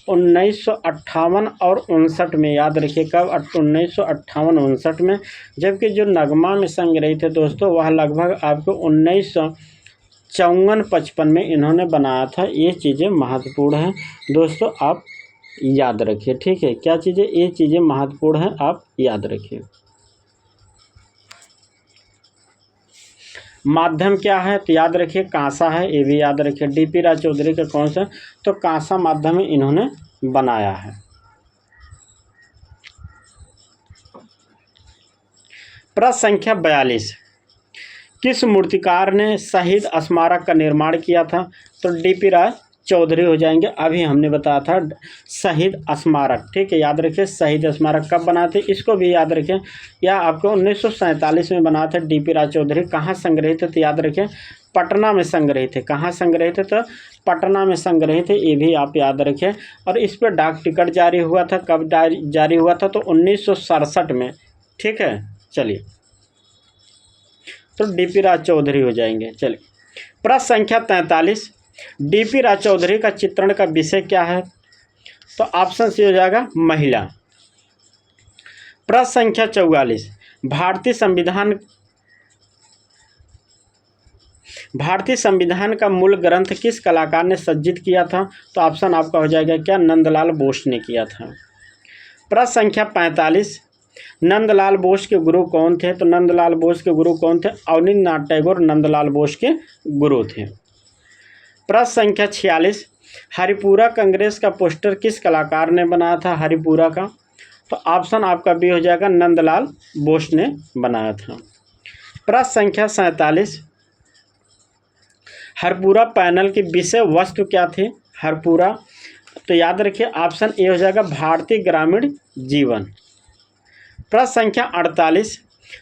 1958 और 59 में, याद रखिए कब, 1958-59 में। जबकि जो नगमा में संग्रहित है दोस्तों वह लगभग आपको 1954-55 में इन्होंने बनाया था। ये चीज़ें महत्वपूर्ण हैं दोस्तों, आप याद रखिए, ठीक है। क्या चीज़ें, ये चीज़ें महत्वपूर्ण हैं, आप याद रखिए। माध्यम क्या है, तो याद रखिए कांसा है, ये भी याद रखिए। डीपी राजचौधरी का कौन सा, तो कांसा माध्यम इन्होंने बनाया है। प्रश्न संख्या 42, किस मूर्तिकार ने शहीद स्मारक का निर्माण किया था। तो डीपी चौधरी हो जाएंगे। अभी हमने बताया था शहीद स्मारक, ठीक है, याद रखिए शहीद स्मारक कब बना थे, इसको भी याद रखें। या आपको 1947 में बना था डीपी राज चौधरी। कहाँ संग्रहित थे तो याद रखें पटना में संग्रहित थे। कहाँ संग्रहित थे तो पटना में संग्रहित थे, ये भी आप याद रखें। और इस पर डाक टिकट जारी हुआ था, कब जारी हुआ था तो 1967 में, ठीक है। चलिए तो डीपी राज चौधरी हो जाएंगे। चलिए प्रश्न संख्या 43, डीपी राज चौधरी का चित्रण का विषय क्या है, तो ऑप्शन सी हो जाएगा महिला। प्रश्न संख्या 44, भारतीय संविधान का मूल ग्रंथ किस कलाकार ने सज्जित किया था, तो ऑप्शन आपका हो जाएगा क्या, नंदलाल बोस ने किया था। प्रश्न संख्या 45, नंदलाल बोस के गुरु कौन थे, तो नंदलाल बोस के गुरु कौन थे, अवनींद्रनाथ टैगोर नंदलाल बोस के गुरु थे। प्रश्न संख्या 46, हरिपुरा कांग्रेस का पोस्टर किस कलाकार ने बनाया था, हरिपुरा का, तो ऑप्शन आपका बी हो जाएगा, नंदलाल बोस ने बनाया था। प्रश्न संख्या 47, हरपुरा पैनल की विषय वस्तु क्या थी, हरपुरा, तो याद रखिए ऑप्शन ए हो जाएगा, भारतीय ग्रामीण जीवन। प्रश्न संख्या 48,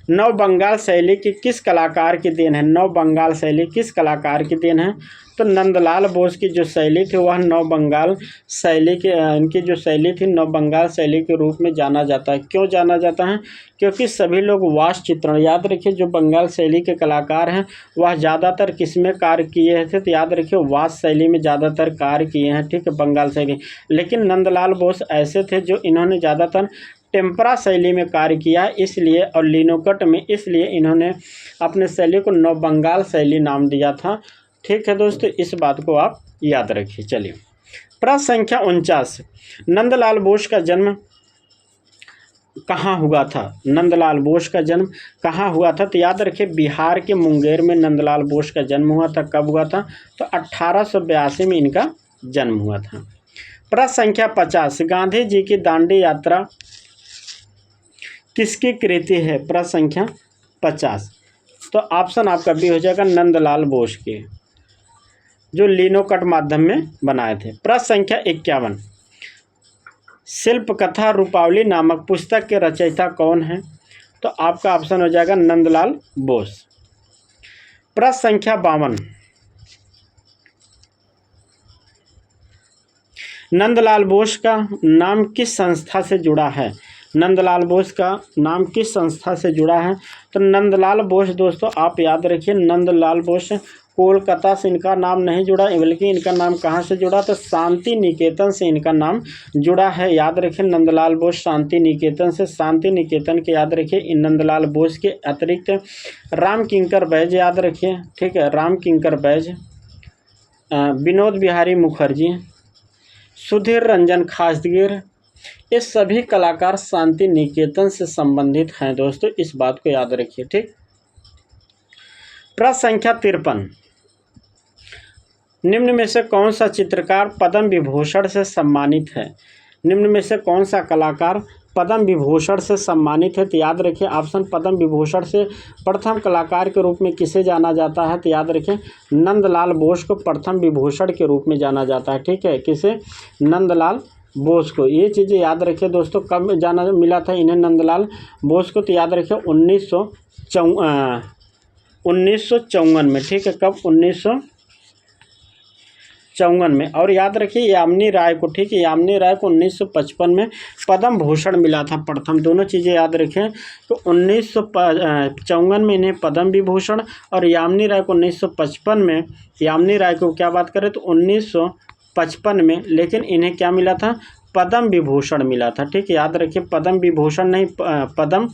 नव बंगाल शैली की किस कलाकार की देन है, नव बंगाल शैली किस कलाकार की देन है, तो नंदलाल बोस की जो शैली थी वह नव बंगाल शैली के, इनकी जो शैली थी नव बंगाल शैली के रूप में जाना जाता है। क्यों जाना जाता है, क्योंकि सभी लोग वास चित्रण, याद रखिए जो बंगाल शैली के कलाकार हैं वह ज़्यादातर किस में कार्य किए थे, तो याद रखिए वास शैली में ज़्यादातर कार्य किए हैं, ठीक है, बंगाल शैली। लेकिन नंदलाल बोस ऐसे थे जो इन्होंने ज़्यादातर टेम्परा शैली में कार्य किया है, इसलिए, और लिनोकट में, इसलिए इन्होंने अपने शैली को नव बंगाल शैली नाम दिया था, ठीक है दोस्तों, इस बात को आप याद रखिए। चलिए प्रश्न संख्या 49, नंदलाल बोस का जन्म कहाँ हुआ था, नंदलाल बोस का जन्म कहाँ हुआ था, तो याद रखिए बिहार के मुंगेर में नंदलाल बोस का जन्म हुआ था। कब हुआ था, तो 1882 में इनका जन्म हुआ था। प्रश्न संख्या 50, गांधी जी की दांडी यात्रा किसकी कृति है, प्रश्न संख्या 50, तो ऑप्शन आपका बी हो जाएगा, नंदलाल बोस के, जो लिनोकट माध्यम में बनाए थे। प्रश्न संख्या 51, शिल्प कथा रूपावली नामक पुस्तक के रचयिता कौन है, तो आपका ऑप्शन हो जाएगा नंदलाल बोस। प्रश्न संख्या 52, नंदलाल बोस का नाम किस संस्था से जुड़ा है, नंदलाल बोस का नाम किस संस्था से जुड़ा है, तो नंदलाल बोस दोस्तों आप याद रखिए, नंदलाल बोस कोलकाता से इनका नाम नहीं जुड़ा, बल्कि इनका नाम कहाँ से जुड़ा, तो शांति निकेतन से इनका नाम जुड़ा है। याद रखिए नंदलाल बोस शांति निकेतन से, शांति निकेतन के याद रखिए इन नंदलाल बोस के अतिरिक्त राम किंकर बैज याद रखिए, ठीक है, राम किंकर बैज, विनोद बिहारी मुखर्जी, सुधीर रंजन खासगीर, ये सभी कलाकार शांति निकेतन से संबंधित हैं दोस्तों, इस बात को याद रखिए, ठीक। प्रश्न संख्या 53, निम्न में से कौन सा चित्रकार पद्म विभूषण से सम्मानित है, निम्न में से कौन सा कलाकार पद्म विभूषण से सम्मानित है, तो याद रखिए ऑप्शन पद्म विभूषण से प्रथम कलाकार के रूप में किसे जाना जाता है, तो याद रखिए नंदलाल बोस को प्रथम विभूषण के रूप में जाना जाता है, ठीक है, किसे, नंदलाल बोस को। ये चीज़ें याद रखिए दोस्तों, कब जाना मिला था इन्हें नंदलाल बोस को, तो याद रखिए 1954 में, ठीक है, कब 1954 में। और याद रखिए यामिनी राय को, ठीक है, यामिनी राय को 1955 में पद्म भूषण मिला था प्रथम, दोनों चीज़ें याद रखें, तो 1954 में इन्हें पद्म विभूषण, और यामिनी राय को 1955 में, यामिनी राय को क्या बात करें तो 1955 में, लेकिन इन्हें क्या मिला था, पद्म विभूषण मिला था, ठीक है, याद रखिए पद्म विभूषण नहीं पद्म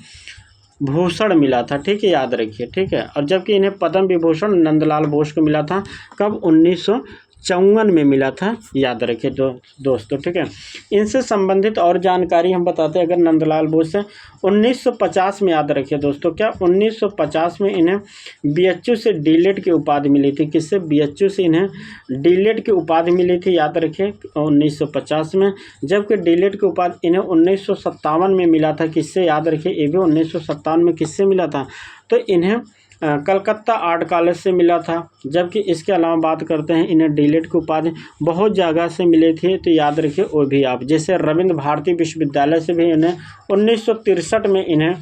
भूषण मिला था, ठीक है, याद रखिए, ठीक है। और जबकि इन्हें पद्म विभूषण नंदलाल बोस को मिला था कब, 1954 में मिला था, याद रखिए दोस्तों, ठीक है। इनसे संबंधित और जानकारी हम बताते हैं, अगर नंदलाल बोस से 1950 में, याद रखिए दोस्तों, क्या 1950 में इन्हें बीएचयू से डीलिट की उपाधि मिली थी, किससे, बीएचयू से इन्हें डीलिट की उपाधि मिली थी, याद रखिए 1950 में। जबकि डीलिट की उपाधि इन्हें 1957 में मिला था, किससे, याद रखिए ये भी 1957 में किससे मिला था, तो इन्हें कलकत्ता आर्ट कॉलेज से मिला था। जबकि इसके अलावा बात करते हैं इन्हें डीलिट की उपाधि बहुत जगह से मिले थे, तो याद रखिए वो भी आप, जैसे रविंद्र भारती विश्वविद्यालय से भी इन्हें 1963 में इन्हें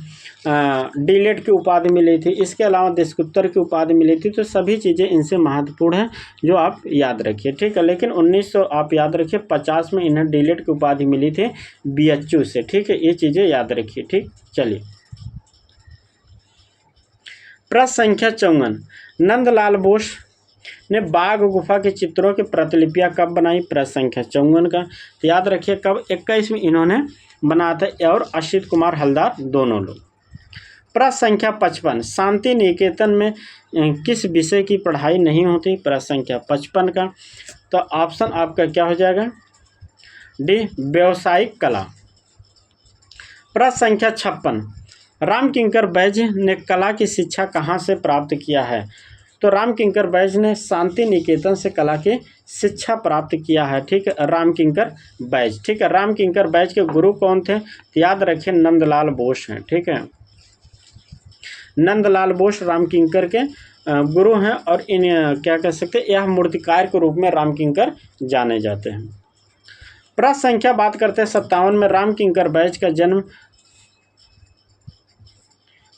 डीलिट की उपाधि मिली थी। इसके अलावा देशकुत्तर की उपाधि मिली थी। तो सभी चीज़ें इनसे महत्वपूर्ण हैं जो आप याद रखिए, ठीक है। लेकिन 1900 आप याद रखिए 50 में इन्हें डीलिट की उपाधि मिली थी BHU से, ठीक है। ये चीज़ें याद रखिए, ठीक। चलिए प्रश्न संख्या 54, नंदलाल बोस ने बाघ गुफा के चित्रों की प्रतिलिपियां कब बनाई? प्रश्न संख्या 54 का तो याद रखिए कब, 21 में इन्होंने बनाया था, और असित कुमार हलदार दोनों लोग। प्रश्न संख्या 55, शांति निकेतन में किस विषय की पढ़ाई नहीं होती? प्रश्न संख्या 55 का तो ऑप्शन आपका क्या हो जाएगा? डी, व्यावसायिक कला। प्रश्न संख्या 56, रामकिंकर बैज ने कला की शिक्षा कहाँ से प्राप्त किया है? तो रामकिंकर बैज ने शांति निकेतन से कला की शिक्षा प्राप्त किया है, ठीक है। रामकिंकर बैज, ठीक है। रामकिंकर बैज के गुरु कौन थे? तो याद रखिए नंदलाल बोस हैं, ठीक है। नंदलाल बोस रामकिंकर के गुरु हैं, और इन क्या कह सकते हैं, यह मूर्तिकार के रूप में रामकिंकर जाने जाते हैं। प्रश्न संख्या बात करते हैं 57 में, रामकिंकर बैज का जन्म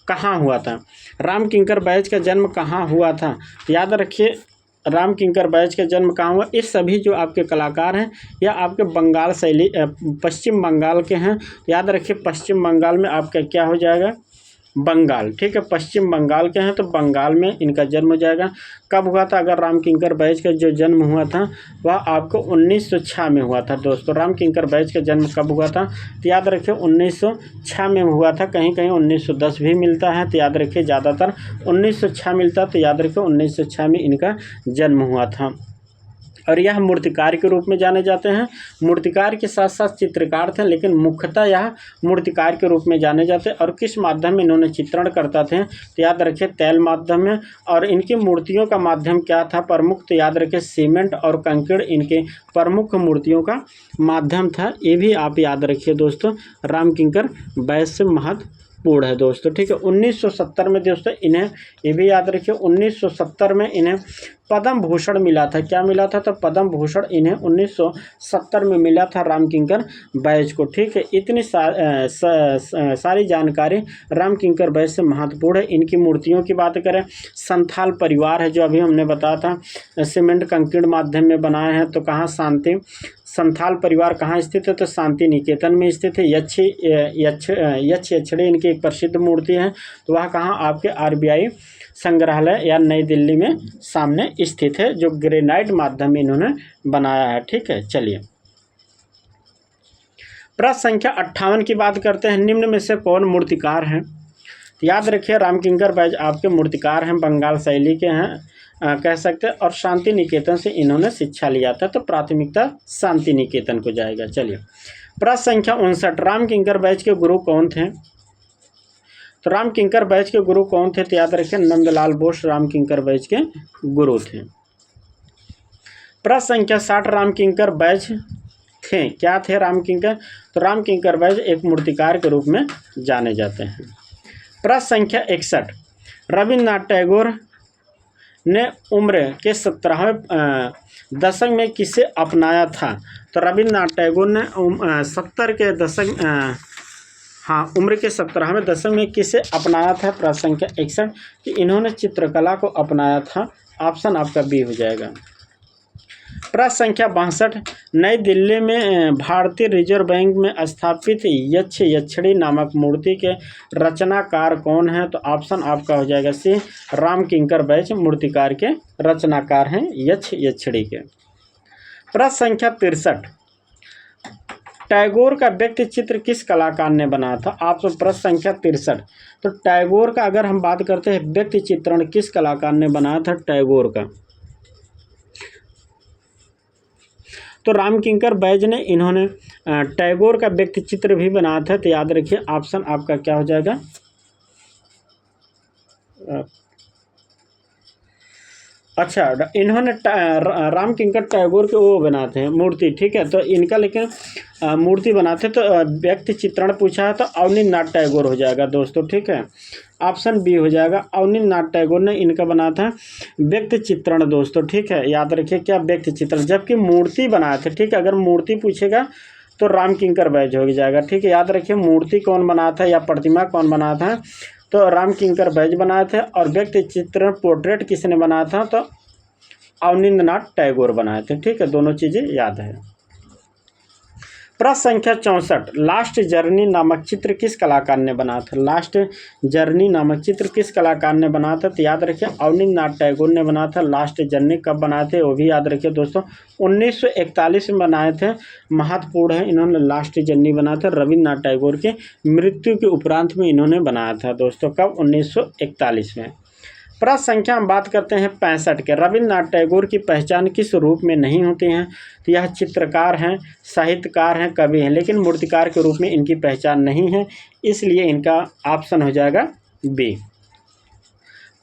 कहाँ हुआ था? रामकिंकर बैज का जन्म कहाँ हुआ था? याद रखिए रामकिंकर बैज का जन्म कहाँ हुआ। इस सभी जो आपके कलाकार हैं या आपके बंगाल शैली पश्चिम बंगाल के हैं। याद रखिए पश्चिम बंगाल में आपका क्या हो जाएगा? बंगाल, ठीक है। पश्चिम बंगाल के हैं तो बंगाल में इनका जन्म हो जाएगा। कब हुआ था? अगर रामकिंकर बैज का जो जन्म हुआ था वह आपको 1906 में हुआ था दोस्तों। रामकिंकर बैज का जन्म कब हुआ था? तो याद रखिए 1906 में हुआ था। कहीं कहीं 1910 भी मिलता है, तो याद रखिए ज़्यादातर 1906 मिलता है, तो याद रखिए 1906 में इनका जन्म हुआ था। और यह मूर्तिकार के रूप में जाने जाते हैं। मूर्तिकार के साथ साथ चित्रकार थे, लेकिन मुख्यतः यह मूर्तिकार के रूप में जाने जाते हैं। और किस माध्यम में इन्होंने चित्रण करता थे? तो याद रखिए तैल माध्यम में। और इनकी मूर्तियों का माध्यम क्या था प्रमुख? तो याद रखिए सीमेंट और कंकड़ इनके प्रमुख मूर्तियों का माध्यम था। ये भी आप याद रखिए दोस्तों, रामकिंकर बैज से महत्वपूर्ण है दोस्तों, ठीक है। 1970 में दोस्तों इन्हें, ये भी याद रखिए 1970 में इन्हें पद्म भूषण मिला था। क्या मिला था? तो पद्म भूषण इन्हें 1970 में मिला था रामकिंकर बैज को, ठीक है। इतनी सारी जानकारी रामकिंकर बैज से महत्वपूर्ण है। इनकी मूर्तियों की बात करें, संथाल परिवार है जो अभी हमने बताया था, सीमेंट कंकड़ माध्यम में बनाए हैं। तो कहाँ? शांति संथाल परिवार कहाँ स्थित है? तो शांति निकेतन में स्थित है। यक्षिणी इनकी एक प्रसिद्ध मूर्ति है, तो वह कहाँ? आपके RBI संग्रहालय या नई दिल्ली में सामने स्थित है, जो ग्रेनाइट माध्यम में इन्होंने बनाया है, ठीक है। चलिए प्रश्न संख्या 58 की बात करते हैं, निम्न में से कौन मूर्तिकार हैं? याद रखिए रामकिंकर बैज आपके मूर्तिकार हैं, बंगाल शैली के हैं कह सकते हैं, और शांति निकेतन से इन्होंने शिक्षा लिया था, तो प्राथमिकता शांति निकेतन को जाएगा। चलिए प्रश्न संख्या 59, रामकिंकर बैज के गुरु कौन थे? तो रामकिंकर बैज के गुरु कौन थे? तो याद रखें नंदलाल बोस रामकिंकर बैज के गुरु थे। प्रश्न संख्या 60, रामकिंकर बैज थे, क्या थे रामकिंकर? तो रामकिंकर बैज एक मूर्तिकार के रूप में जाने जाते हैं। प्रश्न संख्या 61, रविन्द्रनाथ टैगोर ने उम्र के 17वें दशक में किसे अपनाया था? तो रविन्द्रनाथ टैगोर ने 70 के दशक उम्र के 17वें दशक में किसे अपनाया था? प्रश्न संख्या 61 कि इन्होंने चित्रकला को अपनाया था। ऑप्शन आपका बी हो जाएगा। प्रश्न संख्या 62, नई दिल्ली में भारतीय रिजर्व बैंक में स्थापित यक्षिणी नामक मूर्ति के रचनाकार कौन है? तो ऑप्शन आपका हो जाएगा सी, रामकिंकर बैज मूर्तिकार के रचनाकार हैं यक्षिणी के। प्रश्न संख्या 63, टैगोर का व्यक्ति चित्र किस कलाकार ने बनाया था? आप प्रश्न संख्या 63, तो टैगोर का अगर हम बात करते हैं व्यक्ति चित्रण किस कलाकार ने बनाया था टैगोर का? तो रामकिंकर बैज ने इन्होंने टैगोर का व्यक्ति चित्र भी बनाया था, तो याद रखिए ऑप्शन आपका क्या हो जाएगा? अच्छा, इन्होंने राम किंकर टैगोर के वो बनाते हैं मूर्ति, ठीक है। तो इनका लेकिन मूर्ति बनाते तो व्यक्ति चित्रण पूछा है तो अवनींद्रनाथ टैगोर हो जाएगा दोस्तों, ठीक है। ऑप्शन बी हो जाएगा, अवनींद्रनाथ टैगोर ने इनका बनाया था व्यक्ति चित्रण दोस्तों, ठीक है। याद रखिए क्या, व्यक्ति चित्रण। जबकि मूर्ति बनाए थे, ठीक है, अगर मूर्ति पूछेगा तो राम किंकर बैज हो जाएगा, ठीक है। याद रखिए मूर्ति कौन बनाया था या प्रतिमा कौन बनाया था, तो राम किंकर बैज बनाए थे। और व्यक्ति चित्रण पोर्ट्रेट किसने बनाया था, तो अवनींद्रनाथ टैगोर बनाए थे, ठीक है। दोनों चीज़ें याद है। प्रश्न संख्या 64, लास्ट जर्नी नामक चित्र किस कलाकार ने बनाया था। लास्ट जर्नी नामक चित्र किस कलाकार ने बनाया था, तो याद रखिए अवनींद्रनाथ टैगोर ने बनाया था। लास्ट जर्नी कब बनाए थे वो भी याद रखिए दोस्तों, 1941 में बनाए थे। महत्वपूर्ण है, इन्होंने लास्ट जर्नी बनाया था रविन्द्रनाथ टैगोर की मृत्यु के उपरांत में इन्होंने बनाया था दोस्तों, कब, 1941 में। प्रश्न संख्या हम बात करते हैं 65 के, रविन्द्रनाथ टैगोर की पहचान किस रूप में नहीं होती हैं, तो यह चित्रकार हैं, साहित्यकार हैं, कवि हैं, लेकिन मूर्तिकार के रूप में इनकी पहचान नहीं है, इसलिए इनका ऑप्शन हो जाएगा बी।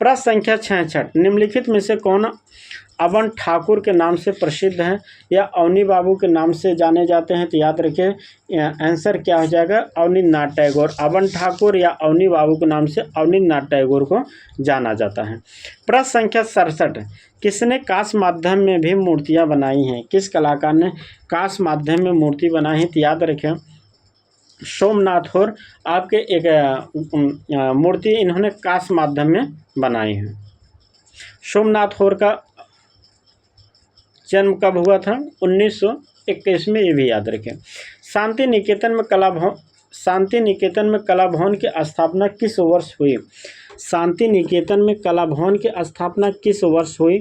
प्रश्न संख्या 66, निम्नलिखित में से कौन अवन ठाकुर के नाम से प्रसिद्ध हैं या अवनी बाबू के नाम से जाने जाते हैं, तो याद रखिए आंसर क्या हो जाएगा, अवनींद्रनाथ टैगोर। अवन ठाकुर या अवनी बाबू के नाम से अवनींद्रनाथ टैगोर को जाना जाता है। प्रश्न संख्या 67, किसने कांस्य माध्यम में भी मूर्तियां बनाई हैं, किस कलाकार ने कांस्य माध्यम में मूर्ति बनाई है, तो याद रखें सोमनाथ और आपके एक मूर्ति इन्होंने कांस्य माध्यम में बनाई है। सोमनाथ और का जन्म कब हुआ था, 1921 में, ये भी याद रखें। शांति निकेतन में कला भवन की स्थापना किस वर्ष हुई। शांति निकेतन में कला भवन की स्थापना किस वर्ष हुई,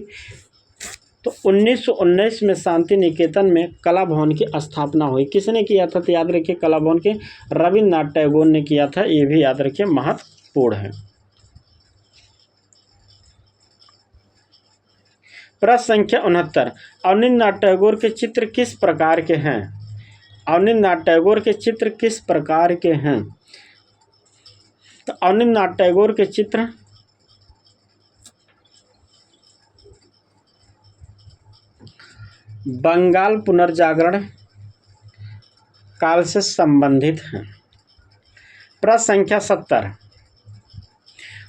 तो 1919 में शांति निकेतन में कला भवन की स्थापना हुई। किसने किया था, तो याद रखिए कला भवन के रविन्द्रनाथ टैगोर ने किया था, ये भी याद रखिए महत्वपूर्ण है। प्रश्न संख्या 69, अवनींद्रनाथ टैगोर के चित्र किस प्रकार के हैं। अवनींद्रनाथ टैगोर के चित्र किस प्रकार के हैं, तो अवनींद्रनाथ टैगोर के चित्र बंगाल पुनर्जागरण काल से संबंधित हैं। प्रश्न संख्या 70,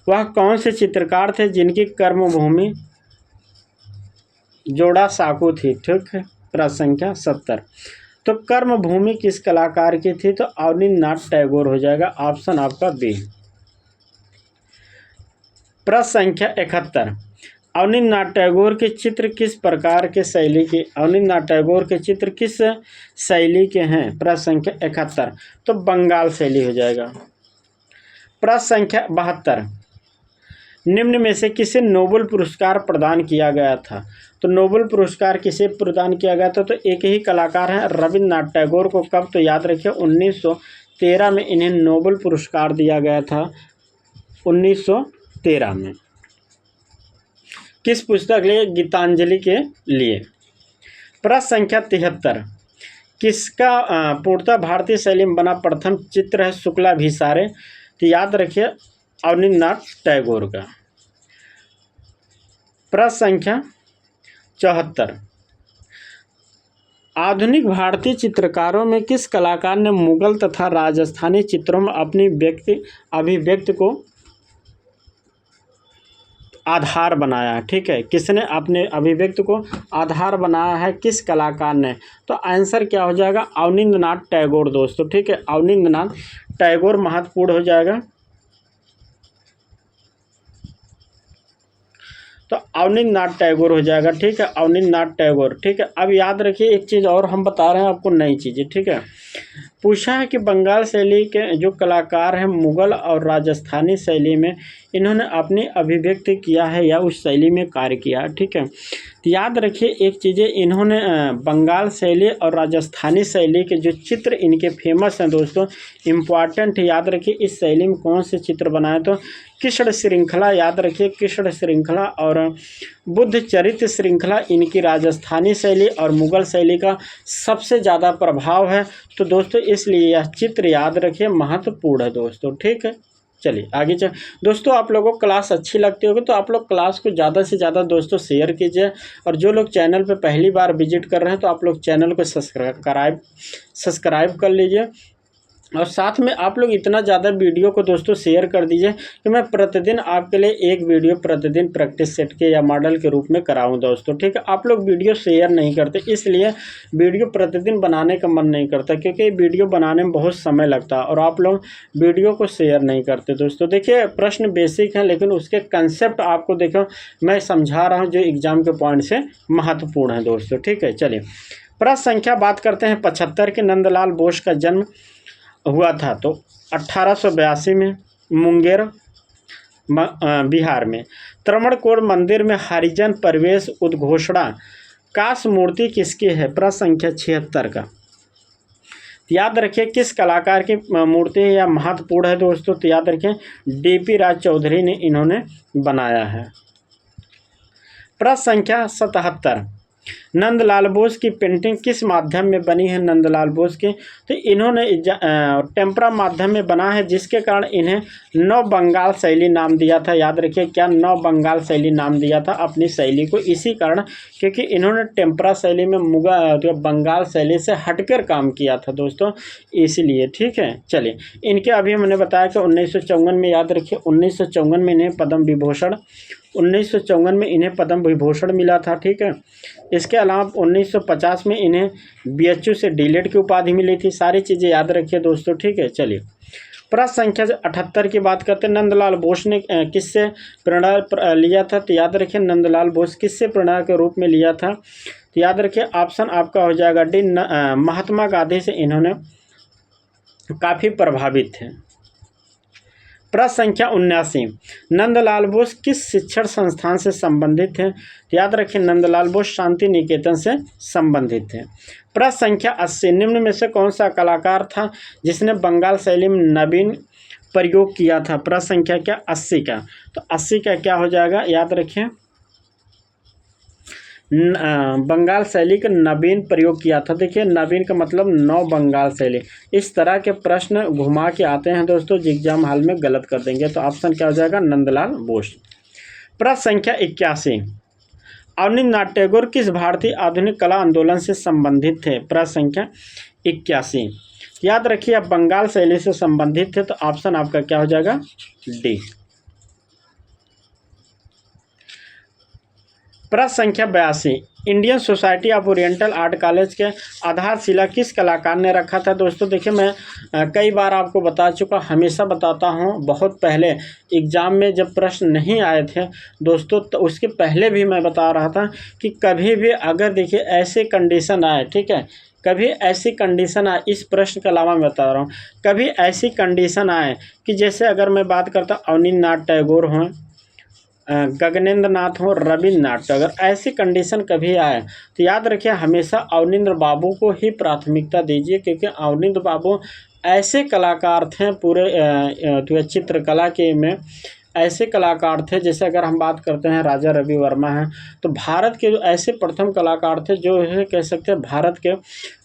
वह कौन से चित्रकार थे जिनकी कर्मभूमि जोड़ा साकू थी, ठीक है। प्रश्न संख्या 70, तो कर्मभूमि किस कलाकार की थी, तो अवनींद्रनाथ टैगोर हो जाएगा, ऑप्शन आपका बी। प्रश्न संख्या 71, अवनींद्रनाथ टैगोर के चित्र किस प्रकार के शैली के, अवनींद्रनाथ टैगोर के चित्र किस शैली के हैं। प्रश्न संख्या 71, तो बंगाल शैली हो जाएगा। प्रश्न संख्या 72, निम्न में से किसे नोबेल पुरस्कार प्रदान किया गया था, तो नोबेल पुरस्कार किसे प्रदान किया गया था, तो एक ही कलाकार हैं रविन्द्रनाथ टैगोर को। कब, तो याद रखिए 1913 में इन्हें नोबेल पुरस्कार दिया गया था, 1913 में। किस पुस्तक लिए, गीतांजलि के लिए। प्रश्न संख्या 73, किसका पूर्णतः भारतीय शैली में बना प्रथम चित्र है शुक्लाभिसारे, तो याद रखिए अवनींद्रनाथ टैगोर का। प्रश्न संख्या 74, आधुनिक भारतीय चित्रकारों में किस कलाकार ने मुगल तथा राजस्थानी चित्रों में अपनी अभिव्यक्ति को आधार बनाया है, ठीक है। किसने अपने अभिव्यक्ति को आधार बनाया है, किस कलाकार ने, तो आंसर क्या हो जाएगा, अवनींद्रनाथ टैगोर दोस्तों, ठीक है। अवनींद्रनाथ टैगोर महत्वपूर्ण हो जाएगा, तो अवनींद्रनाथ टैगोर हो जाएगा, ठीक है। अवनींद्रनाथ टैगोर, ठीक है। अब याद रखिए एक चीज़ और हम बता रहे हैं आपको, नई चीज़ें, ठीक है। पूछा है कि बंगाल शैली के जो कलाकार हैं मुगल और राजस्थानी शैली में इन्होंने अपनी अभिव्यक्ति किया है या उस शैली में कार्य किया है, ठीक है। तो याद रखिए एक चीज़ें, इन्होंने बंगाल शैली और राजस्थानी शैली के जो चित्र इनके फेमस हैं दोस्तों, इम्पॉर्टेंट याद रखिए इस शैली में कौन से चित्र बनाए, तो कृष्ण श्रृंखला, याद रखिए कृष्ण श्रृंखला और बुद्ध चरित्र श्रृंखला इनकी राजस्थानी शैली और मुगल शैली का सबसे ज़्यादा प्रभाव है। तो दोस्तों इसलिए यह चित्र याद रखिए महत्वपूर्ण है दोस्तों, ठीक है। चलिए आगे चल। दोस्तों आप लोगों को क्लास अच्छी लगती होगी तो आप लोग क्लास को ज़्यादा से ज़्यादा दोस्तों शेयर कीजिए, और जो लोग चैनल पे पहली बार विजिट कर रहे हैं तो आप लोग चैनल को सब्सक्राइब कर लीजिए, और साथ में आप लोग इतना ज़्यादा वीडियो को दोस्तों शेयर कर दीजिए कि मैं प्रतिदिन आपके लिए एक वीडियो प्रतिदिन प्रैक्टिस सेट के या मॉडल के रूप में कराऊं दोस्तों, ठीक है। आप लोग वीडियो शेयर नहीं करते, इसलिए वीडियो प्रतिदिन बनाने का मन नहीं करता, क्योंकि वीडियो बनाने में बहुत समय लगता है और आप लोग वीडियो को शेयर नहीं करते दोस्तों। देखिए प्रश्न बेसिक हैं, लेकिन उसके कंसेप्ट आपको देखो मैं समझा रहा हूँ जो एग्जाम के पॉइंट से महत्वपूर्ण है दोस्तों, ठीक है। चलिए प्रश्न संख्या बात करते हैं 75 के। नंदलाल बोस का जन्म हुआ था तो 1882 में मुंगेर बिहार में। त्रवणकोर मंदिर में हरिजन प्रवेश उद्घोषणा काश मूर्ति किसकी है? प्रश्न संख्या 76 का। याद रखिए किस कलाकार की मूर्ति है या महत्वपूर्ण है दोस्तों, तो याद रखिए डीपी राज चौधरी ने इन्होंने बनाया है। प्रश्न संख्या 77, नंदलाल बोस की पेंटिंग किस माध्यम में बनी है? नंदलाल बोस की तो इन्होंने टेम्परा माध्यम में बना है, जिसके कारण इन्हें नव बंगाल शैली नाम दिया था। याद रखिए क्या नव बंगाल शैली नाम दिया था अपनी शैली को, इसी कारण क्योंकि इन्होंने टेम्परा शैली में बंगाल शैली से हटकर काम किया था दोस्तों, इसलिए, ठीक है। चलिए इनके अभी मैंने बताया कि 1954 में, याद रखिए 1954 में इन्हें पद्म विभूषण 1954 में इन्हें पद्म विभूषण मिला था, ठीक है। इसके अलावा 1950 में इन्हें बीएचयू से डीलिट की उपाधि मिली थी। सारी चीज़ें याद रखिए दोस्तों, ठीक है। चलिए प्रश्न संख्या 78 की बात करते हैं। नंदलाल बोस ने किससे प्रेरणा लिया था? तो याद रखिए नंदलाल बोस किससे प्रेरणा के रूप में लिया था? तो याद रखिए ऑप्शन आपका हो जाएगा डी, महात्मा गांधी से इन्होंने काफ़ी प्रभावित थे। प्रश्न संख्या 79, नंदलाल बोस किस शिक्षण संस्थान से संबंधित हैं? याद रखें नंदलाल बोस शांति निकेतन से संबंधित थे। प्रश्न संख्या 80, निम्न में से कौन सा कलाकार था जिसने बंगाल शैली में नवीन प्रयोग किया था? प्रश्न संख्या क्या 80 का, तो 80 का क्या हो जाएगा? याद रखें बंगाल शैली का नवीन प्रयोग किया था। देखिए नवीन का मतलब नव बंगाल शैली। इस तरह के प्रश्न घुमा के आते हैं दोस्तों, जो एग्जाम हाल में गलत कर देंगे, तो ऑप्शन क्या हो जाएगा? नंदलाल बोस। प्रश्न संख्या 81, अवनींद्रनाथ टैगोर किस भारतीय आधुनिक कला आंदोलन से संबंधित थे? प्रश्न संख्या 81, याद रखिए आप बंगाल शैली से संबंधित थे, तो ऑप्शन आपका क्या हो जाएगा? डी। प्रश्न संख्या 82, Indian society of oriental art college के आधारशिला किस कलाकार ने रखा था? दोस्तों देखिए मैं कई बार आपको बता चुका, हमेशा बताता हूँ। बहुत पहले एग्ज़ाम में जब प्रश्न नहीं आए थे दोस्तों, तो उसके पहले भी मैं बता रहा था कि कभी भी अगर देखिए ऐसे कंडीशन आए, ठीक है, कभी ऐसी कंडीशन आए, इस प्रश्न के अलावा मैं बता रहा हूँ, कभी ऐसी कंडीशन आए कि जैसे अगर मैं बात करता हूँ अवनींद्रनाथ टैगोर हों, गगनेंद्र नाथ हो, रविन्द्रनाथ टैगोर, ऐसी कंडीशन कभी आए तो याद रखिए हमेशा अवनींद्र बाबू को ही प्राथमिकता दीजिए, क्योंकि अवनींद्र बाबू ऐसे कलाकार थे पूरे चित्रकला के में ऐसे कलाकार थे। जैसे अगर हम बात करते हैं राजा रवि वर्मा हैं, तो भारत के जो ऐसे प्रथम कलाकार थे जो है कह सकते हैं भारत के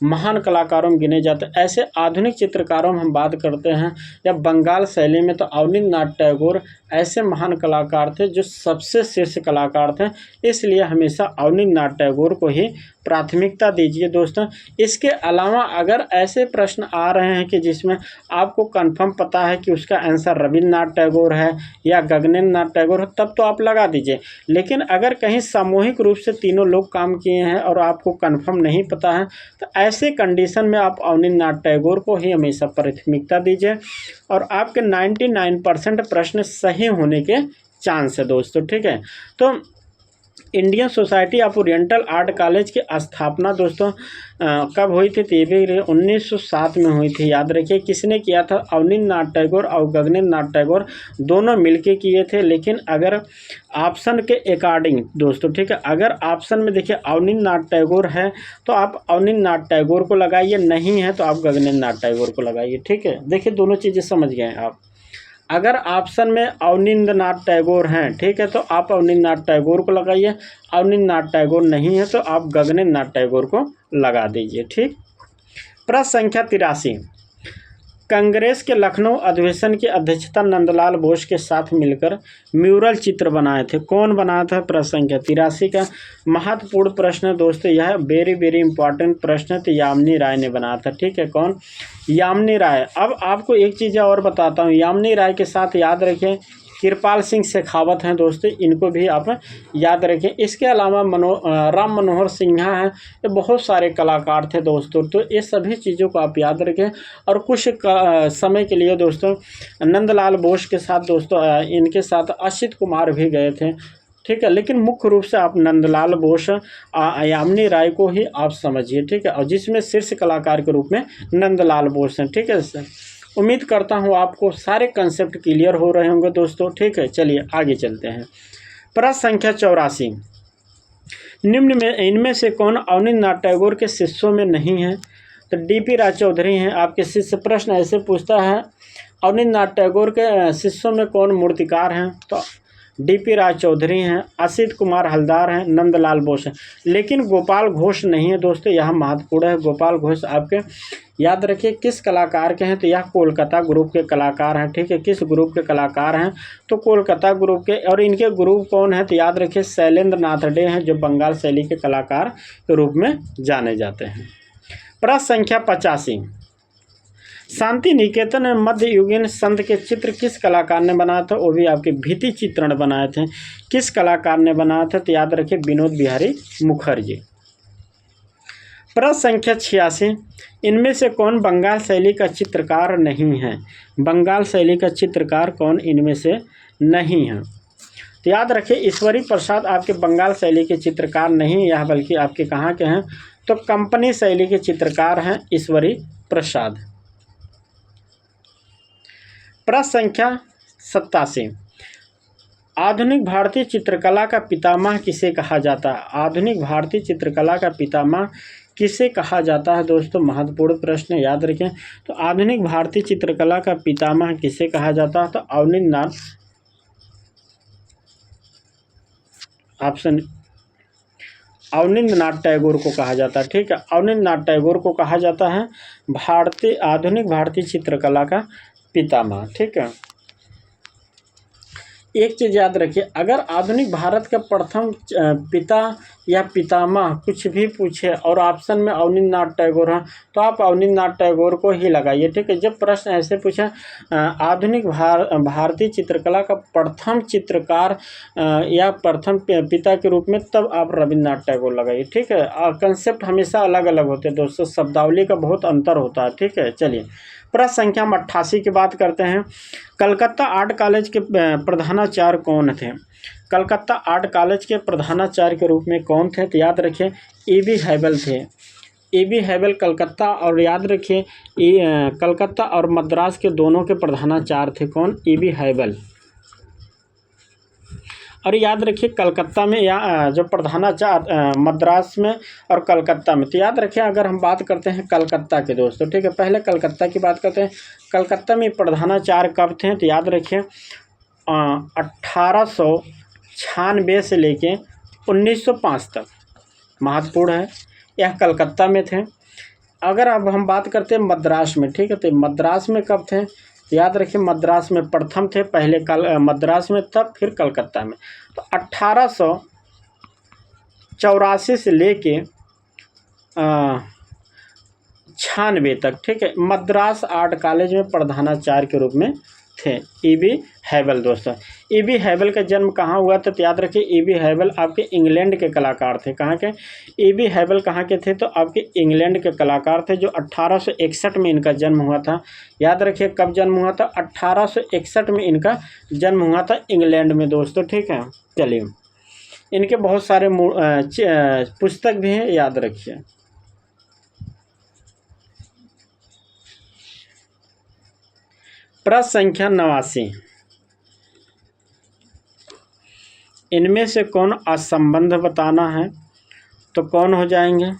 महान कलाकारों में गिने जाते हैं। ऐसे आधुनिक चित्रकारों में हम बात करते हैं या बंगाल शैली में, तो अवनींद्रनाथ टैगोर ऐसे महान कलाकार थे जो सबसे शीर्ष कलाकार थे, इसलिए हमेशा अवनींद्रनाथ टैगोर को ही प्राथमिकता दीजिए दोस्तों। इसके अलावा अगर ऐसे प्रश्न आ रहे हैं कि जिसमें आपको कंफर्म पता है कि उसका आंसर रविन्द्रनाथ टैगोर है या गगनेंद्र नाथ टैगोर है, तब तो आप लगा दीजिए। लेकिन अगर कहीं सामूहिक रूप से तीनों लोग काम किए हैं और आपको कंफर्म नहीं पता है, तो ऐसे कंडीशन में आप अवनींद्रनाथ टैगोर को ही हमेशा प्राथमिकता दीजिए, और आपके 99% प्रश्न सही होने के चांस है दोस्तों, ठीक है। तो Indian society of oriental art college की स्थापना दोस्तों कब हुई थी? तो ये भी 1907 में हुई थी। याद रखिए किसने किया था? अवनींद्रनाथ टैगोर और गगनेंद्र नाथ टैगोर दोनों मिलके किए थे। लेकिन अगर ऑप्शन के अकॉर्डिंग दोस्तों, ठीक है, अगर ऑप्शन में देखिए अवनींद्रनाथ टैगोर है तो आप अवनींद्रनाथ टैगोर को लगाइए, नहीं है तो आप गगनेंद्र नाथ टैगोर को लगाइए, ठीक है। देखिए दोनों चीज़ें समझ गए आप। अगर ऑप्शन में अवनींद्रनाथ टैगोर हैं, ठीक है, तो आप अवनींद्रनाथ टैगोर को लगाइए, अवनींद्रनाथ टैगोर नहीं है तो आप गगनेंद्र नाथ टैगोर को लगा दीजिए, ठीक। प्रश्न संख्या 83, कांग्रेस के लखनऊ अधिवेशन की अध्यक्षता नंदलाल बोस के साथ मिलकर म्यूरल चित्र बनाए थे। कौन बनाया था? प्रश्न संख्या 83 का महत्वपूर्ण प्रश्न है दोस्तों, यह वेरी वेरी इंपॉर्टेंट प्रश्न है। तो यामिनी राय ने बनाया था। ठीक है, कौन? यामिनी राय। अब आपको एक चीज़ और बताता हूँ, यामिनी राय के साथ याद रखें कृपाल सिंह शेखावत हैं दोस्तों, इनको भी आप याद रखें। इसके अलावा राम मनोहर सिन्हा हैं, ये बहुत सारे कलाकार थे दोस्तों। तो ये सभी चीज़ों को आप याद रखें। और कुछ समय के लिए दोस्तों नंदलाल बोस के साथ दोस्तों इनके साथ असित कुमार भी गए थे। ठीक है, लेकिन मुख्य रूप से आप नंदलाल बोस यामिनी राय को ही आप समझिए। ठीक है, और जिसमें शीर्ष कलाकार के रूप में नंदलाल बोस हैं। ठीक है सर, उम्मीद करता हूँ आपको सारे कंसेप्ट क्लियर हो रहे होंगे दोस्तों। ठीक है, चलिए आगे चलते हैं। प्रश्न संख्या 84, निम्न में इनमें से कौन अवनींद्रनाथ टैगोर के शिष्यों में नहीं है? तो डी.पी. राय चौधरी हैं आपके शिष्य। प्रश्न ऐसे पूछता है अवनींद्रनाथ टैगोर के शिष्यों में कौन मूर्तिकार हैं? तो डी.पी. राय चौधरी हैं, असित कुमार हलदार हैं, नंदलाल बोस हैं। लेकिन गोपाल घोष नहीं है दोस्तों, यह महत्वपूर्ण है। गोपाल घोष आपके याद रखिए किस कलाकार के हैं? तो यह कोलकाता ग्रुप के कलाकार हैं। ठीक है, किस ग्रुप के कलाकार हैं? तो कोलकाता ग्रुप के। और इनके ग्रुप कौन है? तो याद रखिए शैलेंद्र नाथ डे हैं, जो बंगाल शैली के कलाकार के रूप में जाने जाते हैं। प्रश्न संख्या 85, शांति निकेतन में मध्ययुगीन संत के चित्र किस कलाकार ने बनाया था? वो भी आपके भित्ति चित्रण बनाए थे। किस कलाकार ने बनाया था? तो याद रखिए विनोद बिहारी मुखर्जी। प्रश्न संख्या 86, इनमें से कौन बंगाल शैली का चित्रकार नहीं है? बंगाल शैली का चित्रकार कौन इनमें से नहीं है? तो याद रखिए ईश्वरी प्रसाद आपके बंगाल शैली के चित्रकार नहीं, यह बल्कि आपके कहाँ के हैं? तो कंपनी शैली के चित्रकार हैं ईश्वरी प्रसाद। प्रश्न संख्या 87, आधुनिक भारतीय चित्रकला का पितामह किसे कहा जाता है? आधुनिक भारतीय चित्रकला का पितामह किसे कहा जाता है दोस्तों? महत्वपूर्ण प्रश्न, याद रखें। तो आधुनिक भारतीय चित्रकला का पितामह किसे कहा जाता है? तो अवनींद्रनाथ, ऑप्शन अवनींद्रनाथ टैगोर को कहा जाता है। ठीक है, अवनींद्रनाथ टैगोर को कहा जाता है आधुनिक भारतीय चित्रकला का पितामह। ठीक है, एक चीज़ याद रखिए, अगर आधुनिक भारत का प्रथम पिता या पितामह कुछ भी पूछे और ऑप्शन में अवनींद्रनाथ टैगोर है तो आप अवनींद्रनाथ टैगोर को ही लगाइए। ठीक है, जब प्रश्न ऐसे पूछा आधुनिक भारतीय चित्रकला का प्रथम चित्रकार या प्रथम पिता के रूप में, तब आप रविन्द्रनाथ टैगोर लगाइए। ठीक है, कंसेप्ट हमेशा अलग अलग होते हैं दोस्तों, शब्दावली का बहुत अंतर होता है। ठीक है, चलिए प्रश्न संख्या 88 की बात करते हैं। कलकत्ता आर्ट कॉलेज के प्रधानाचार्य कौन थे? कलकत्ता आर्ट कॉलेज के प्रधानाचार्य के रूप में कौन थे? तो याद रखिए E.B. हैबल थे। E.B. हैबल कलकत्ता, और याद रखिए कलकत्ता और मद्रास के दोनों के प्रधानाचार्य थे। कौन? E.B. हैबल। और याद रखिए कलकत्ता में या जो प्रधानाचार्य मद्रास में और कलकत्ता में। तो याद रखिए अगर हम बात करते हैं कलकत्ता के दोस्तों, ठीक है, पहले कलकत्ता की बात करते हैं। कलकत्ता में प्रधानाचार्य कब थे? तो याद रखिए 1896 से लेके 1905 तक, महत्वपूर्ण है, यह कलकत्ता में थे। अगर अब हम बात करते हैं मद्रास में, ठीक है, तो मद्रास में कब थे? याद रखिए मद्रास में प्रथम थे, पहले मद्रास में, तब फिर कलकत्ता में। तो 1884 से लेके 96 तक, ठीक है, मद्रास आर्ट कॉलेज में प्रधानाचार्य के रूप में थे E.B. हैबल। दोस्तों E.B. हैबल का जन्म कहाँ हुआ था? तो याद रखिए E.B. हैबल आपके इंग्लैंड के कलाकार थे। कहाँ के? E.B. हैबल कहाँ के थे? तो आपके इंग्लैंड के कलाकार थे, जो 1861 में इनका जन्म हुआ था। याद रखिए कब जन्म हुआ था? 1861 में इनका जन्म हुआ था इंग्लैंड में दोस्तों। ठीक है, चलिए इनके बहुत सारे पुस्तक भी हैं, याद रखिए। प्रश्न संख्या 89, इनमें से कौन असंबंध बताना है? तो कौन हो जाएंगे?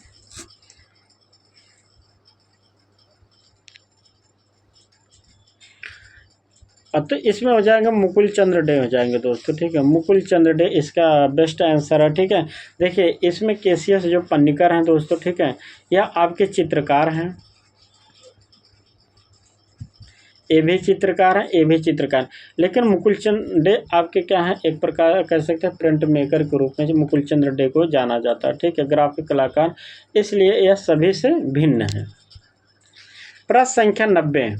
तो इसमें हो जाएंगे मुकुल चंद्र डे हो जाएंगे दोस्तों। ठीक है, मुकुल चंद्र डे इसका बेस्ट आंसर है। ठीक है, देखिए इसमें केसीएस जो पन्नीकर हैं दोस्तों, ठीक है, यह आपके चित्रकार हैं। ये भी चित्रकार है, ये भी चित्रकार। लेकिन मुकुलचंद डे आपके क्या है, एक प्रकार कह सकते हैं प्रिंट मेकर के रूप में जो मुकुलचंद डे को जाना जाता है, ठीक है, ग्राफिक कलाकार, इसलिए यह सभी से भिन्न है। प्रश्न संख्या 90,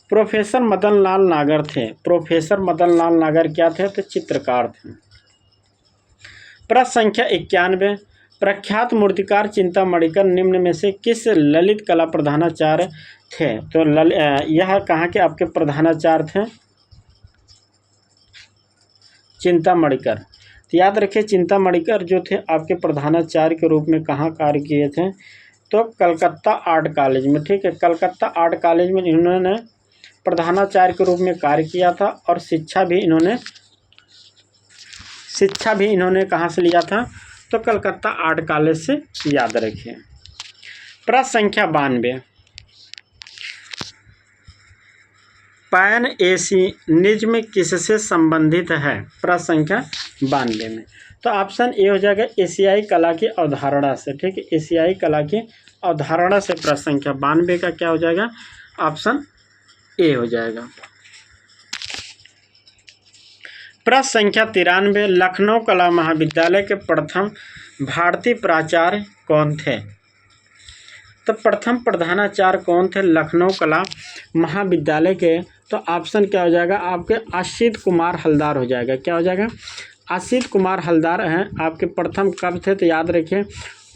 प्रोफेसर मदन लाल नागर थे। प्रोफेसर मदन लाल नागर क्या थे, तो चित्रकार थे। प्रश्न संख्या 91, प्रख्यात मूर्तिकार चिंतामणिकर निम्न में से किस ललित कला प्रधानाचार्य थे। तो यह कहाँ के आपके प्रधानाचार्य थे, चिंतामणिकर। तो याद रखिए चिंतामणिकर जो थे आपके प्रधानाचार्य के रूप में कहाँ कार्य किए थे, तो कलकत्ता आर्ट कॉलेज में, ठीक है, कलकत्ता आर्ट कॉलेज में इन्होंने प्रधानाचार्य के रूप में कार्य किया था। और शिक्षा भी इन्होंने कहाँ से लिया था, तो कलकत्ता आर्ट कॉलेज से, याद रखिए। प्रश्न संख्या 92, पैन एशियनिज्म किससे संबंधित है। प्रश्न संख्या 92 में, तो ऑप्शन ए हो जाएगा एशियाई कला की अवधारणा से, ठीक है, एशियाई कला की अवधारणा से प्रश्न संख्या 92 का क्या हो जाएगा, ऑप्शन ए हो जाएगा। प्रश्न संख्या 93, लखनऊ कला महाविद्यालय के प्रथम भारतीय प्राचार्य कौन थे। तो प्रथम प्रधानाचार्य कौन थे लखनऊ कला महाविद्यालय के, तो ऑप्शन क्या हो जाएगा आपके असित कुमार हलदार हो जाएगा। क्या हो जाएगा, असित कुमार हलदार हैं आपके प्रथम। कब थे, तो याद रखिए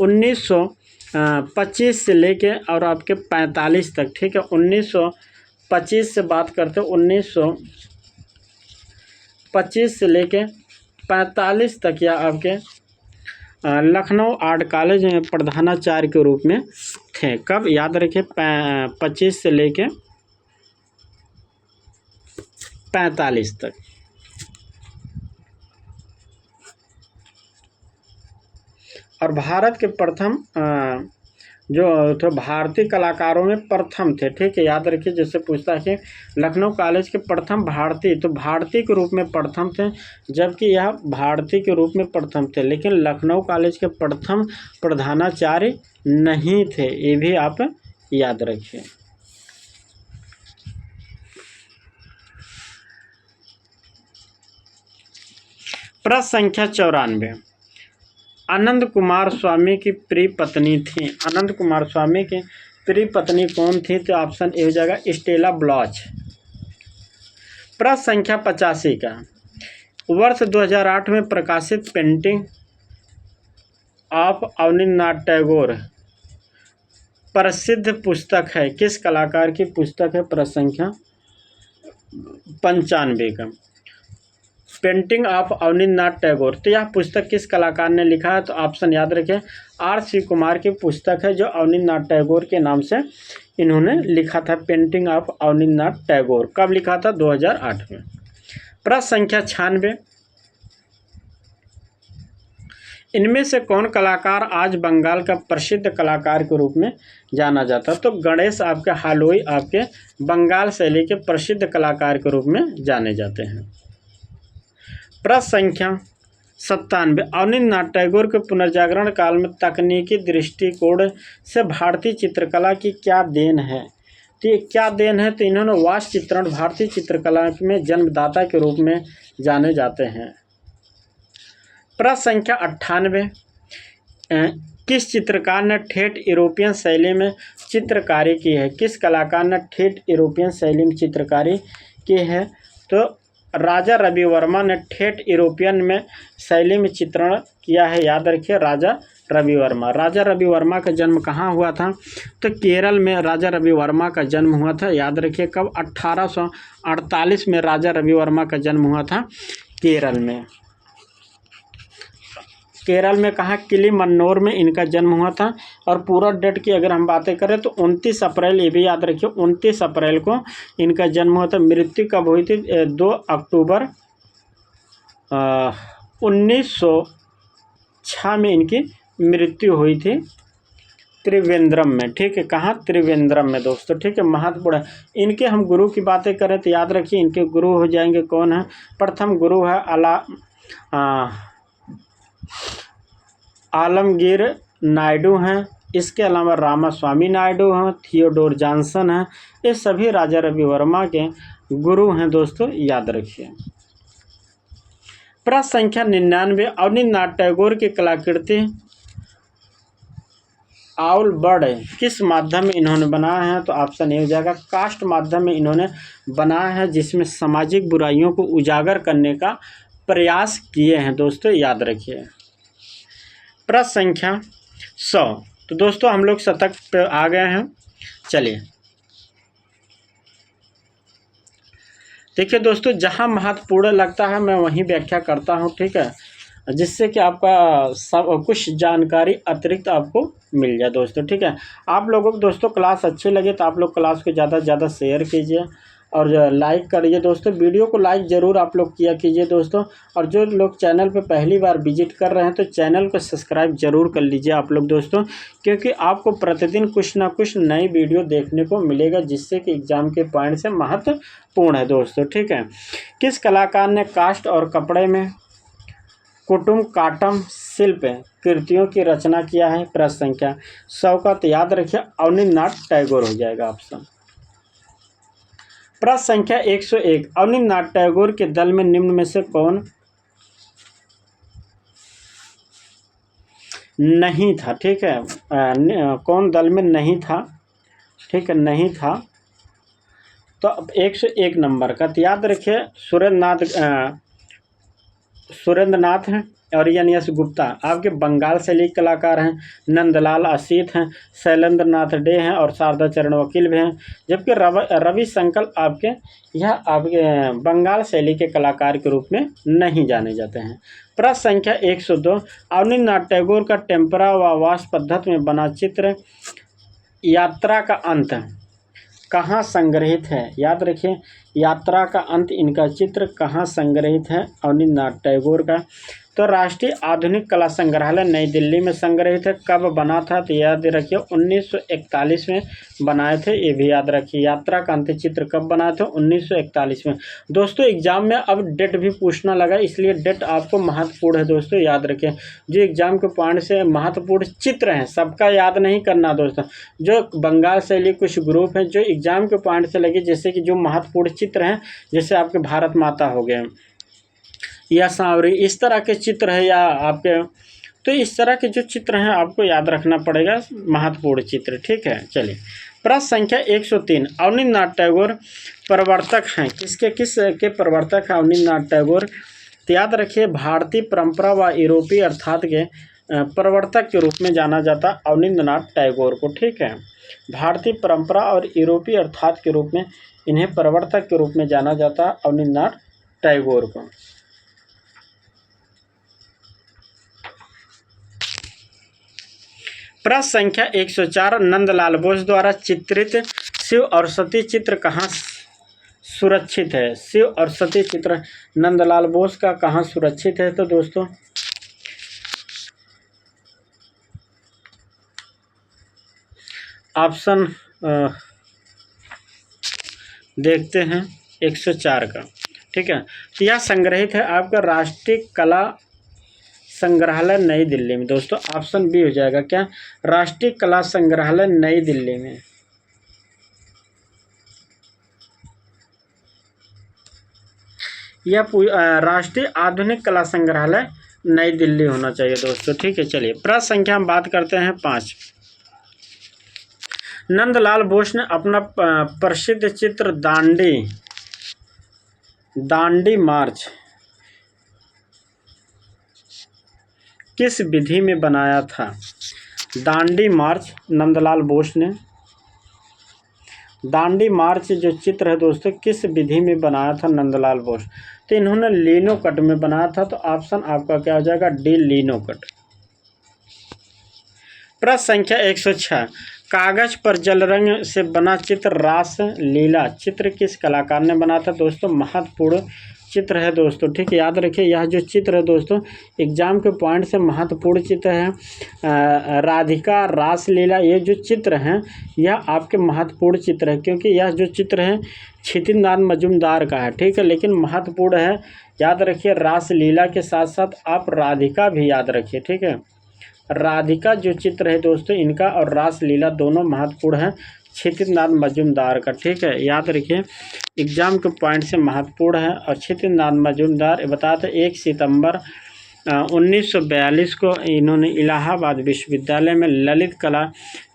1925 से लेके और आपके 45 तक, ठीक है, 1925 से बात करते, 1925 से लेके 45 तक या आपके लखनऊ आर्ट कॉलेज में प्रधानाचार्य के रूप में थे। कब, याद रखिए 25 से लेके 45 तक। और भारत के प्रथम जो थे भारतीय कलाकारों में प्रथम थे, ठीक है, याद रखिए। जैसे पूछता है कि लखनऊ कॉलेज के प्रथम भारतीय, तो भारतीय के रूप में प्रथम थे, जबकि यह भारतीय के रूप में प्रथम थे, लेकिन लखनऊ कॉलेज के प्रथम प्रधानाचार्य नहीं थे, ये भी आप याद रखिए। प्रश्न संख्या 94, आनंद कुमार स्वामी की प्रिय पत्नी थी। आनंद कुमार स्वामी की प्रिय पत्नी कौन थी, तो ऑप्शन ए हो जाएगा स्टेला ब्लॉच। प्रश्न संख्या 85 का, वर्ष 2008 में प्रकाशित पेंटिंग ऑफ अवनींद्रनाथ टैगोर प्रसिद्ध पुस्तक है, किस कलाकार की पुस्तक है। प्रश्न संख्या 95 का, पेंटिंग ऑफ अवनींद्रनाथ टैगोर, तो यह पुस्तक किस कलाकार ने लिखा है, तो ऑप्शन याद रखें आर सी कुमार की पुस्तक है, जो अवनींद्रनाथ टैगोर के नाम से इन्होंने लिखा था, पेंटिंग ऑफ अवनींद्रनाथ टैगोर। कब लिखा था, 2008 में। प्रश्न संख्या 96, इनमें से कौन कलाकार आज बंगाल का प्रसिद्ध कलाकार के रूप में जाना जाता है, तो गणेश आपके हालोई आपके बंगाल शैली के प्रसिद्ध कलाकार के रूप में जाने जाते हैं। प्रश्न संख्या 97, अवनींद्रनाथ टैगोर के पुनर्जागरण काल में तकनीकी दृष्टिकोण से भारतीय चित्रकला की क्या देन है, तो ये क्या देन है, तो इन्होंने वास्तु चित्रण भारतीय चित्रकला में जन्मदाता के रूप में जाने जाते हैं। प्रश्न संख्या 98, किस चित्रकार ने ठेठ यूरोपियन शैली में चित्रकारी की है। किस कलाकार ने ठेठ यूरोपियन शैली में चित्रकारी की है, तो राजा रवि वर्मा ने ठेठ यूरोपियन में शैली में चित्रण किया है, याद रखिए राजा रवि वर्मा। राजा रवि वर्मा का जन्म कहाँ हुआ था, तो केरल में राजा रवि वर्मा का जन्म हुआ था, याद रखिए। कब, 1848 में राजा रवि वर्मा का जन्म हुआ था केरल में। केरल में कहाँ, किलीमन्नौर में इनका जन्म हुआ था। और पूरा डेट की अगर हम बातें करें तो 29 अप्रैल, ये भी याद रखिए 29 अप्रैल को इनका जन्म हुआ था। मृत्यु कब हुई थी, 2 अक्टूबर 1906 में इनकी मृत्यु हुई थी त्रिवेंद्रम में, ठीक है, कहाँ, त्रिवेंद्रम में दोस्तों, ठीक है, महत्वपूर्ण है। इनके हम गुरु की बातें करें तो याद रखिए इनके गुरु हो जाएंगे कौन है, प्रथम गुरु है आलमगीर नायडू हैं, इसके अलावा रामास्वामी नायडू हैं, थियोडोर जॉनसन हैं, ये सभी राजा रवि वर्मा के गुरु हैं दोस्तों, याद रखिए। प्रश्न संख्या 99, अवनींद्रनाथ टैगोर की कलाकृति आउल बर्ड किस माध्यम में इन्होंने बनाया है? तो ऑप्शन ए हो जाएगा कास्ट माध्यम में इन्होंने बनाया है, जिसमें सामाजिक बुराइयों को उजागर करने का प्रयास किए हैं दोस्तों, याद रखिए। प्रश्न संख्या 100, तो दोस्तों हम लोग शतक पे आ गए हैं। चलिए देखिए दोस्तों, जहां महत्वपूर्ण लगता है मैं वहीं व्याख्या करता हूं, ठीक है, जिससे कि आपका सब कुछ जानकारी अतिरिक्त आपको मिल जाए दोस्तों, ठीक है। आप लोगों को दोस्तों क्लास अच्छी लगे तो आप लोग क्लास को ज़्यादा से ज़्यादा शेयर कीजिए और लाइक करिए दोस्तों, वीडियो को लाइक ज़रूर आप लोग किया कीजिए दोस्तों। और जो लोग चैनल पे पहली बार विजिट कर रहे हैं तो चैनल को सब्सक्राइब ज़रूर कर लीजिए आप लोग दोस्तों, क्योंकि आपको प्रतिदिन कुछ ना कुछ नई वीडियो देखने को मिलेगा, जिससे कि एग्ज़ाम के पॉइंट से महत्वपूर्ण है दोस्तों, ठीक है। किस कलाकार ने काष्ठ और कपड़े में कुटुम्बकाटम शिल्प कृतियों की रचना किया है? प्रश्न संख्या 100 का, तो याद रखिए अवनींद्रनाथ टैगोर हो जाएगा ऑप्शन। प्रश्न संख्या 101, अवनींद्रनाथ टैगोर के दल में निम्न में से कौन नहीं था? ठीक है, कौन दल में नहीं था? ठीक है, नहीं था। तो अब 101 नंबर का, तो याद रखिए सुरेंद्रनाथ हैं और यस गुप्ता आपके बंगाल शैली कलाकार हैं, नंदलाल असीत हैं, शैलेंद्र नाथ डे हैं और शारदा चरण वकील भी हैं, जबकि रवि शंकर आपके बंगाल शैली के कलाकार के रूप में नहीं जाने जाते हैं। प्रश्न संख्या 102, अवनींद्रनाथ टैगोर का टेम्परा व वास पद्धति में बना चित्र यात्रा का अंत कहाँ संग्रहित है? याद रखिए, यात्रा का अंत इनका चित्र कहाँ संग्रहित है? अवनींद्रनाथ टैगोर का। तो राष्ट्रीय आधुनिक कला संग्रहालय नई दिल्ली में संग्रहित है। कब बना था? तो याद रखिए 1941 में बनाए थे, ये भी याद रखिए। यात्रा का अंत चित्र कब बनाए थे? 1941 में। दोस्तों एग्जाम में अब डेट भी पूछना लगा, इसलिए डेट आपको महत्वपूर्ण है दोस्तों, याद रखें। जो एग्जाम के पॉइंट से महत्वपूर्ण चित्र हैं सबका याद नहीं करना दोस्तों, जो बंगाल शैली कुछ ग्रुप हैं जो एग्जाम के पॉइंट से लगे, जैसे कि जो महत्वपूर्ण चित्र हैं, जैसे आपके भारत माता हो गए या सांवरी, इस तरह के चित्र है, या आपके, तो इस तरह के जो चित्र हैं आपको याद रखना पड़ेगा, महत्वपूर्ण चित्र, ठीक है। चलिए प्रश्न संख्या 103, अवनींद्रनाथ टैगोर प्रवर्तक हैं, किस के प्रवर्तक हैं अवनींद्रनाथ टैगोर? तो याद रखिए भारतीय परंपरा व यूरोपीय अर्थात के प्रवर्तक के रूप में जाना जाता अवनींद्रनाथ टैगोर को, ठीक है। भारतीय परंपरा और यूरोपीय अर्थात के रूप में इन्हें प्रवर्तक के रूप में जाना जाता अवनींद्रनाथ टैगोर को। प्रश्न संख्या 104, नंदलाल बोस द्वारा चित्रित शिव और सती चित्र कहाँ सुरक्षित है? शिव और सती चित्र नंदलाल बोस का कहाँ सुरक्षित है? तो दोस्तों ऑप्शन देखते हैं 104 का, ठीक है। तो यह संग्रहित है आपका राष्ट्रीय कला संग्रहालय नई दिल्ली में। दोस्तों ऑप्शन बी हो जाएगा क्या? राष्ट्रीय कला संग्रहालय नई दिल्ली में। यह राष्ट्रीय आधुनिक कला संग्रहालय नई दिल्ली होना चाहिए दोस्तों, ठीक है। चलिए प्रश्न संख्या हम बात करते हैं 5, नंदलाल बोस ने अपना प्रसिद्ध चित्र दांडी मार्च किस विधि में बनाया था? दांडी मार्च नंदलाल बोस ने दांडी मार्च जो चित्र है दोस्तों किस विधि में बनाया था नंदलाल बोस? तो इन्होंने लिनो कट में बनाया था, तो ऑप्शन आपका क्या हो जाएगा? D लिनो cut. प्रश्न संख्या 106, कागज पर जल रंग से बना चित्र रास लीला चित्र किस कलाकार ने बनाया था? दोस्तों महत्वपूर्ण चित्र है दोस्तों, ठीक है। याद रखिए यह जो चित्र है दोस्तों एग्जाम के पॉइंट से महत्वपूर्ण चित्र है। राधिका रासलीला, ये जो चित्र हैं यह आपके महत्वपूर्ण चित्र है, क्योंकि यह जो चित्र है क्षितिज मजूमदार का है, ठीक है, लेकिन महत्वपूर्ण है। याद रखिए रासलीला के साथ साथ आप राधिका भी याद रखिए, ठीक है। राधिका जो चित्र है दोस्तों इनका और रासलीला दोनों महत्वपूर्ण है क्षितिज मजूमदार का। ठीक है, याद रखिए एग्जाम के पॉइंट से महत्वपूर्ण है। और क्षितिज मजूमदार बताते 1 सितंबर 1942 को इन्होंने इलाहाबाद विश्वविद्यालय में ललित कला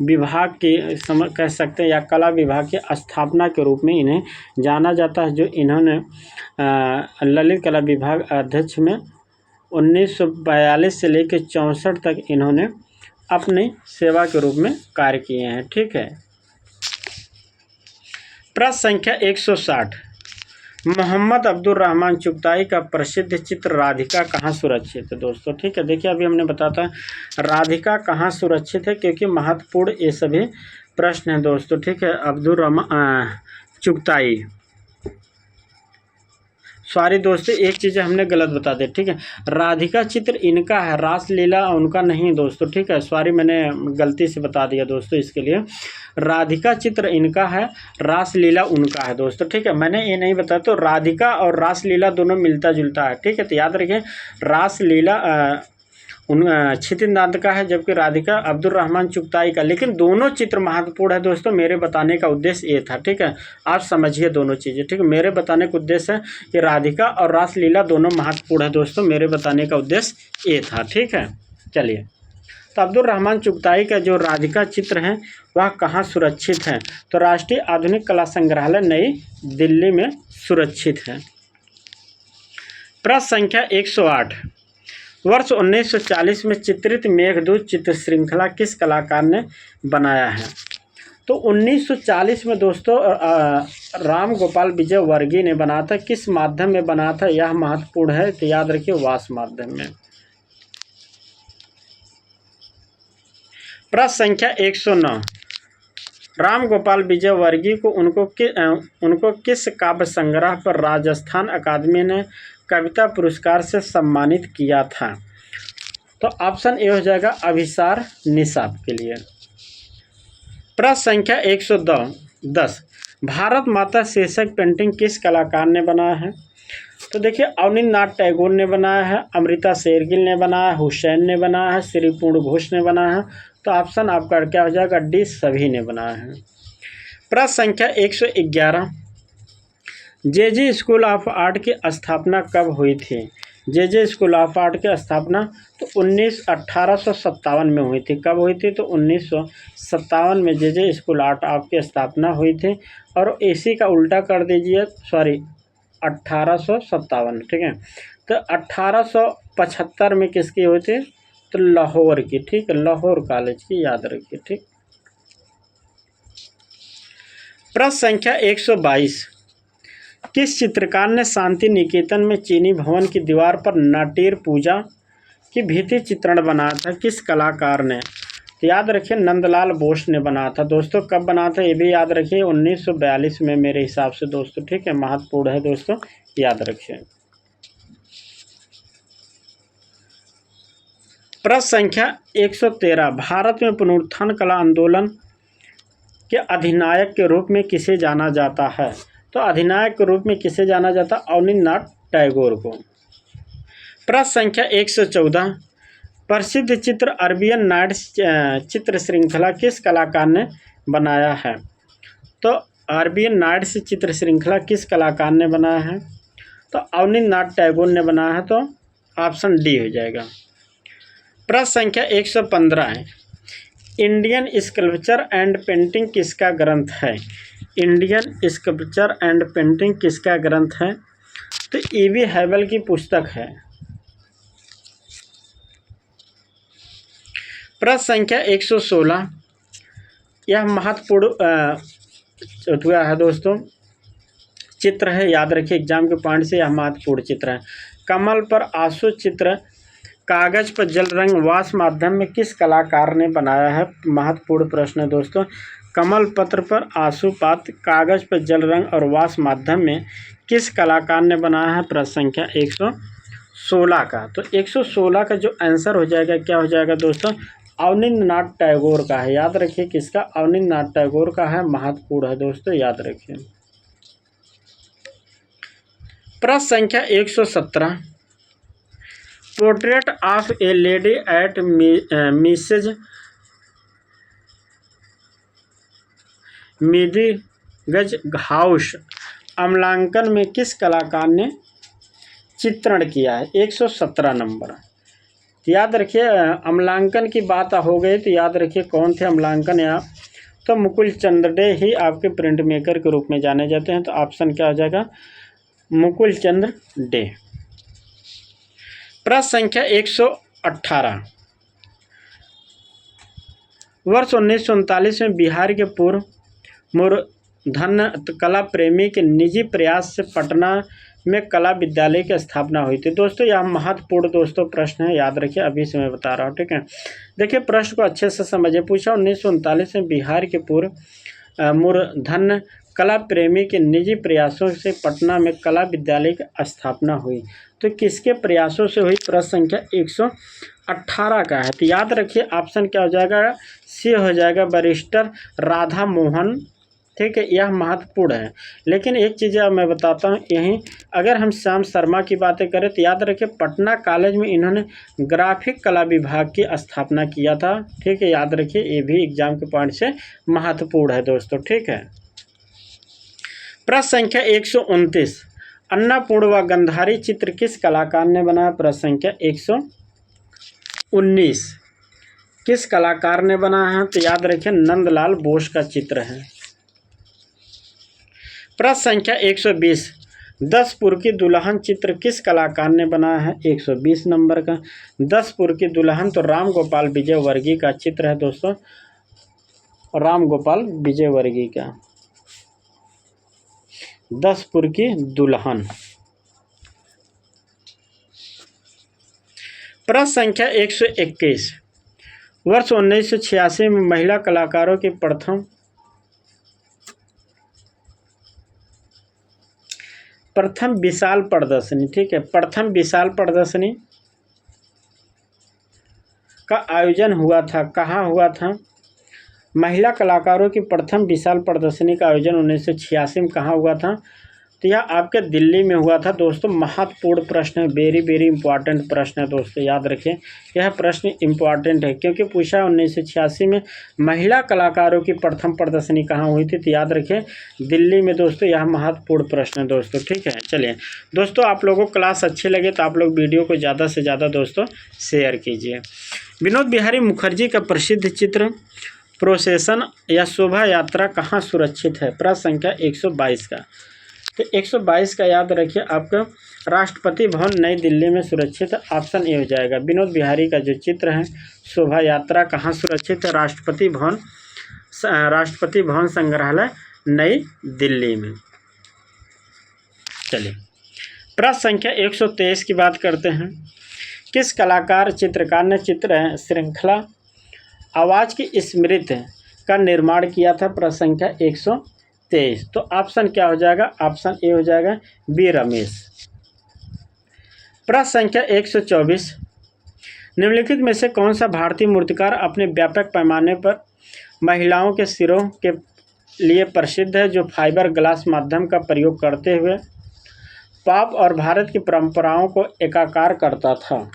विभाग के कह सकते हैं या कला विभाग की स्थापना के रूप में इन्हें जाना जाता है। जो इन्होंने ललित कला विभाग अध्यक्ष में 1942 से लेकर 64 तक इन्होंने अपनी सेवा के रूप में कार्य किए हैं। ठीक है, प्रश्न संख्या 160, मोहम्मद अब्दुल रहमान चुगताई का प्रसिद्ध चित्र राधिका कहाँ सुरक्षित है दोस्तों। ठीक है, देखिए अभी हमने बताया राधिका कहाँ सुरक्षित है, क्योंकि महत्वपूर्ण ये सभी प्रश्न हैं दोस्तों। ठीक है, अब्दुल रहमान चुगताई, सॉरी दोस्तों एक चीज़ हमने गलत बता दी। ठीक है, राधिका चित्र इनका है, रासलीला उनका नहीं दोस्तों। ठीक है, सॉरी मैंने गलती से बता दिया दोस्तों, इसके लिए राधिका चित्र इनका है, रासलीला उनका है दोस्तों। ठीक है, मैंने ये नहीं बताया, तो राधिका और रासलीला दोनों मिलता जुलता है। ठीक है, तो याद रखिए रासलीला उन क्षितिज दांत का है, जबकि राधिका अब्दुल रहमान चुगताई का। लेकिन दोनों चित्र महत्वपूर्ण है दोस्तों, मेरे बताने का उद्देश्य ये था। ठीक है, आप समझिए दोनों चीज़ें। ठीक है, मेरे बताने का उद्देश्य है कि राधिका और रासलीला दोनों महत्वपूर्ण है दोस्तों, मेरे बताने का उद्देश्य ये था। ठीक है, चलिए, तो अब्दुल रहमान चुगताई का जो राधिका चित्र है वह कहाँ सुरक्षित है, तो राष्ट्रीय आधुनिक कला संग्रहालय नई दिल्ली में सुरक्षित है। प्रश्न संख्या 108, वर्ष 1940 में चित्रित मेघदूत चित्र श्रृंखला किस कलाकार ने बनाया है, तो 1940 में दोस्तों राम गोपाल विजय वर्गीय ने बनाया था। किस माध्यम में बनाया था यह महत्वपूर्ण है, तो याद रखिए वास माध्यम में। प्रश्न संख्या 109, राम गोपाल विजय वर्गीय को उनको किस काव्य संग्रह पर राजस्थान अकादमी ने कविता पुरस्कार से सम्मानित किया था, तो ऑप्शन ए हो जाएगा अभिसार निशात के लिए। प्रश्न संख्या 110, भारत माता शीर्षक पेंटिंग किस कलाकार ने बनाया है, तो देखिए अवनींद्रनाथ टैगोर ने बनाया है, अमृता शेरगिल ने बनाया है, हुसैन ने बनाया है, श्री पूर्ण घोष ने बनाया है, तो ऑप्शन आपका क्या हो जाएगा डी, सभी ने बनाया है। प्रश्न संख्या 111, जे स्कूल ऑफ आर्ट की स्थापना कब हुई थी, जे स्कूल ऑफ आर्ट की स्थापना तो 1857 में हुई थी। कब हुई थी, तो 1957 में जे स्कूल ऑफ आर्ट की स्थापना हुई थी। और इसी का उल्टा कर दीजिए, सॉरी 1857, ठीक है, तो 1875 में किसकी हुई थी, तो लाहौर की। ठीक है, लाहौर कॉलेज की, याद रखिए। ठीक, प्रश्न संख्या 122, किस चित्रकार ने शांति निकेतन में चीनी भवन की दीवार पर नाटेर पूजा की भित्ति चित्रण बनाया था, किस कलाकार ने, तो याद रखिए नंदलाल बोस ने बनाया था दोस्तों। कब बना था ये भी याद रखिए 1942 में मेरे हिसाब से दोस्तों। ठीक है, महत्वपूर्ण है दोस्तों, याद रखिए। प्रश्न संख्या 113, भारत में पुनरुत्थान कला आंदोलन के अधिनायक के रूप में किसे जाना जाता है, तो अधिनायक के रूप में किसे जाना जाता, अवनींद्रनाथ टैगोर को। प्रश्न संख्या 114, प्रसिद्ध चित्र अरबियन नाइट्स चित्र श्रृंखला किस कलाकार ने बनाया है, तो अरबियन नाइट्स चित्र श्रृंखला किस कलाकार ने बनाया है, तो अवनींद्रनाथ टैगोर ने बनाया है, तो ऑप्शन डी हो जाएगा। प्रश्न संख्या 115 है, इंडियन स्कल्पचर एंड पेंटिंग किसका ग्रंथ है, इंडियन स्कल्पचर एंड पेंटिंग किसका ग्रंथ है, तो E.V. हैवल की पुस्तक है। प्रश्न संख्या 116, यह महत्वपूर्ण है दोस्तों, चित्र है, याद रखिए एग्जाम के पॉइंट से यह महत्वपूर्ण चित्र है। कमल पर आंसू चित्र कागज पर जल रंग वास माध्यम में किस कलाकार ने बनाया है, महत्वपूर्ण प्रश्न है दोस्तों। कमल पत्र पर आंसुपात कागज पर जल रंग और वास माध्यम में किस कलाकार ने बनाया है, प्रश्न संख्या 116 का, तो 116 का जो आंसर हो जाएगा क्या हो जाएगा दोस्तों, अवनींद्रनाथ टैगोर का है। याद रखिए किसका, अवनींद्रनाथ टैगोर का है, महत्वपूर्ण है दोस्तों, याद रखिए। प्रश्न संख्या 117, portrait of a lady at Mrs Midiggs house अमलांकन में किस कलाकार ने चित्रण किया है? 117 नंबर। याद रखिए, अमलांकन की बात हो गई तो याद रखिए कौन थे अमलांकन यहाँ, तो मुकुल चंद्र डे ही आपके प्रिंट मेकर के रूप में जाने जाते हैं। तो ऑप्शन क्या हो जाएगा? मुकुल चंद्र डे। प्रश्न संख्या 118। वर्ष 1939 में बिहार के पूर्व मूर्धन्य कला प्रेमी के निजी प्रयास से पटना में कला विद्यालय की स्थापना हुई थी। दोस्तों यह महत्वपूर्ण दोस्तों प्रश्न है, याद रखिए, अभी से मैं बता रहा हूँ, ठीक है। देखिए प्रश्न को अच्छे से समझिए। पूछा 1939 में बिहार के पूर्व मूर्धन्य कला प्रेमी के निजी प्रयासों से पटना में कला विद्यालय की स्थापना हुई। तो किसके प्रयासों से हुई? प्रश्न संख्या 118 का है। तो याद रखिए ऑप्शन क्या हो जाएगा? सी हो जाएगा, बैरिस्टर राधा मोहन, ठीक है। यह महत्वपूर्ण है। लेकिन एक चीज़ अब मैं बताता हूँ यहीं, अगर हम श्याम शर्मा की बातें करें तो याद रखिए पटना कॉलेज में इन्होंने ग्राफिक कला विभाग की स्थापना किया था, ठीक है। याद रखिए ये भी एग्जाम के पॉइंट से महत्वपूर्ण है दोस्तों, ठीक है। प्रश्न संख्या 129। अन्नपूर्ण व गंधारी चित्र किस कलाकार ने बनाया? प्रश्न संख्या 119 किस कलाकार ने बनाया है? तो याद रखिए नंदलाल बोस का चित्र है। प्रश्न संख्या 120। 10 पुर की दुल्हन चित्र किस कलाकार ने बनाया है? 120 नंबर का। 10 पुर की दुल्हन तो राम गोपाल विजयवर्गीय का चित्र है दोस्तों, राम गोपाल विजयवर्गीय का 10 पुर की दुल्हन। प्रश्न संख्या 121। वर्ष 1986 में महिला कलाकारों की प्रथम विशाल प्रदर्शनी, ठीक है, प्रथम विशाल प्रदर्शनी का आयोजन हुआ था, कहाँ हुआ था? महिला कलाकारों की प्रथम विशाल प्रदर्शनी का आयोजन 1986 में कहाँ हुआ था? तो यह आपके दिल्ली में हुआ था दोस्तों। महत्वपूर्ण प्रश्न है, वेरी वेरी इंपॉर्टेंट प्रश्न है दोस्तों, याद रखें यह प्रश्न इंपॉर्टेंट है क्योंकि पूछा 1986 में महिला कलाकारों की प्रथम प्रदर्शनी कहाँ हुई थी? तो याद रखें दिल्ली में दोस्तों, यह महत्वपूर्ण प्रश्न है दोस्तों, ठीक है। चलिए दोस्तों, आप लोगों को क्लास अच्छे लगे तो आप लोग वीडियो को ज़्यादा से ज़्यादा दोस्तों शेयर कीजिए। विनोद बिहारी मुखर्जी का प्रसिद्ध चित्र प्रोसेसन या शोभा यात्रा कहाँ सुरक्षित है? प्रश्न संख्या 122 का। तो 122 का याद रखिए आपका राष्ट्रपति भवन नई दिल्ली में सुरक्षित है। ऑप्शन ए हो जाएगा। विनोद बिहारी का जो चित्र है शोभा यात्रा कहाँ सुरक्षित है? राष्ट्रपति भवन संग्रहालय नई दिल्ली में। चलिए प्रश्न संख्या 123 की बात करते हैं। किस कलाकार चित्रकार ने चित्र श्रृंखला आवाज़ की स्मृति का निर्माण किया था? प्रश्न संख्या 123। तो ऑप्शन क्या हो जाएगा? ऑप्शन ए हो जाएगा, बी रमेश। प्रश्न संख्या 124। निम्नलिखित में से कौन सा भारतीय मूर्तिकार अपने व्यापक पैमाने पर महिलाओं के सिरों के लिए प्रसिद्ध है, जो फाइबर ग्लास माध्यम का प्रयोग करते हुए पॉप और भारत की परंपराओं को एकाकार करता था?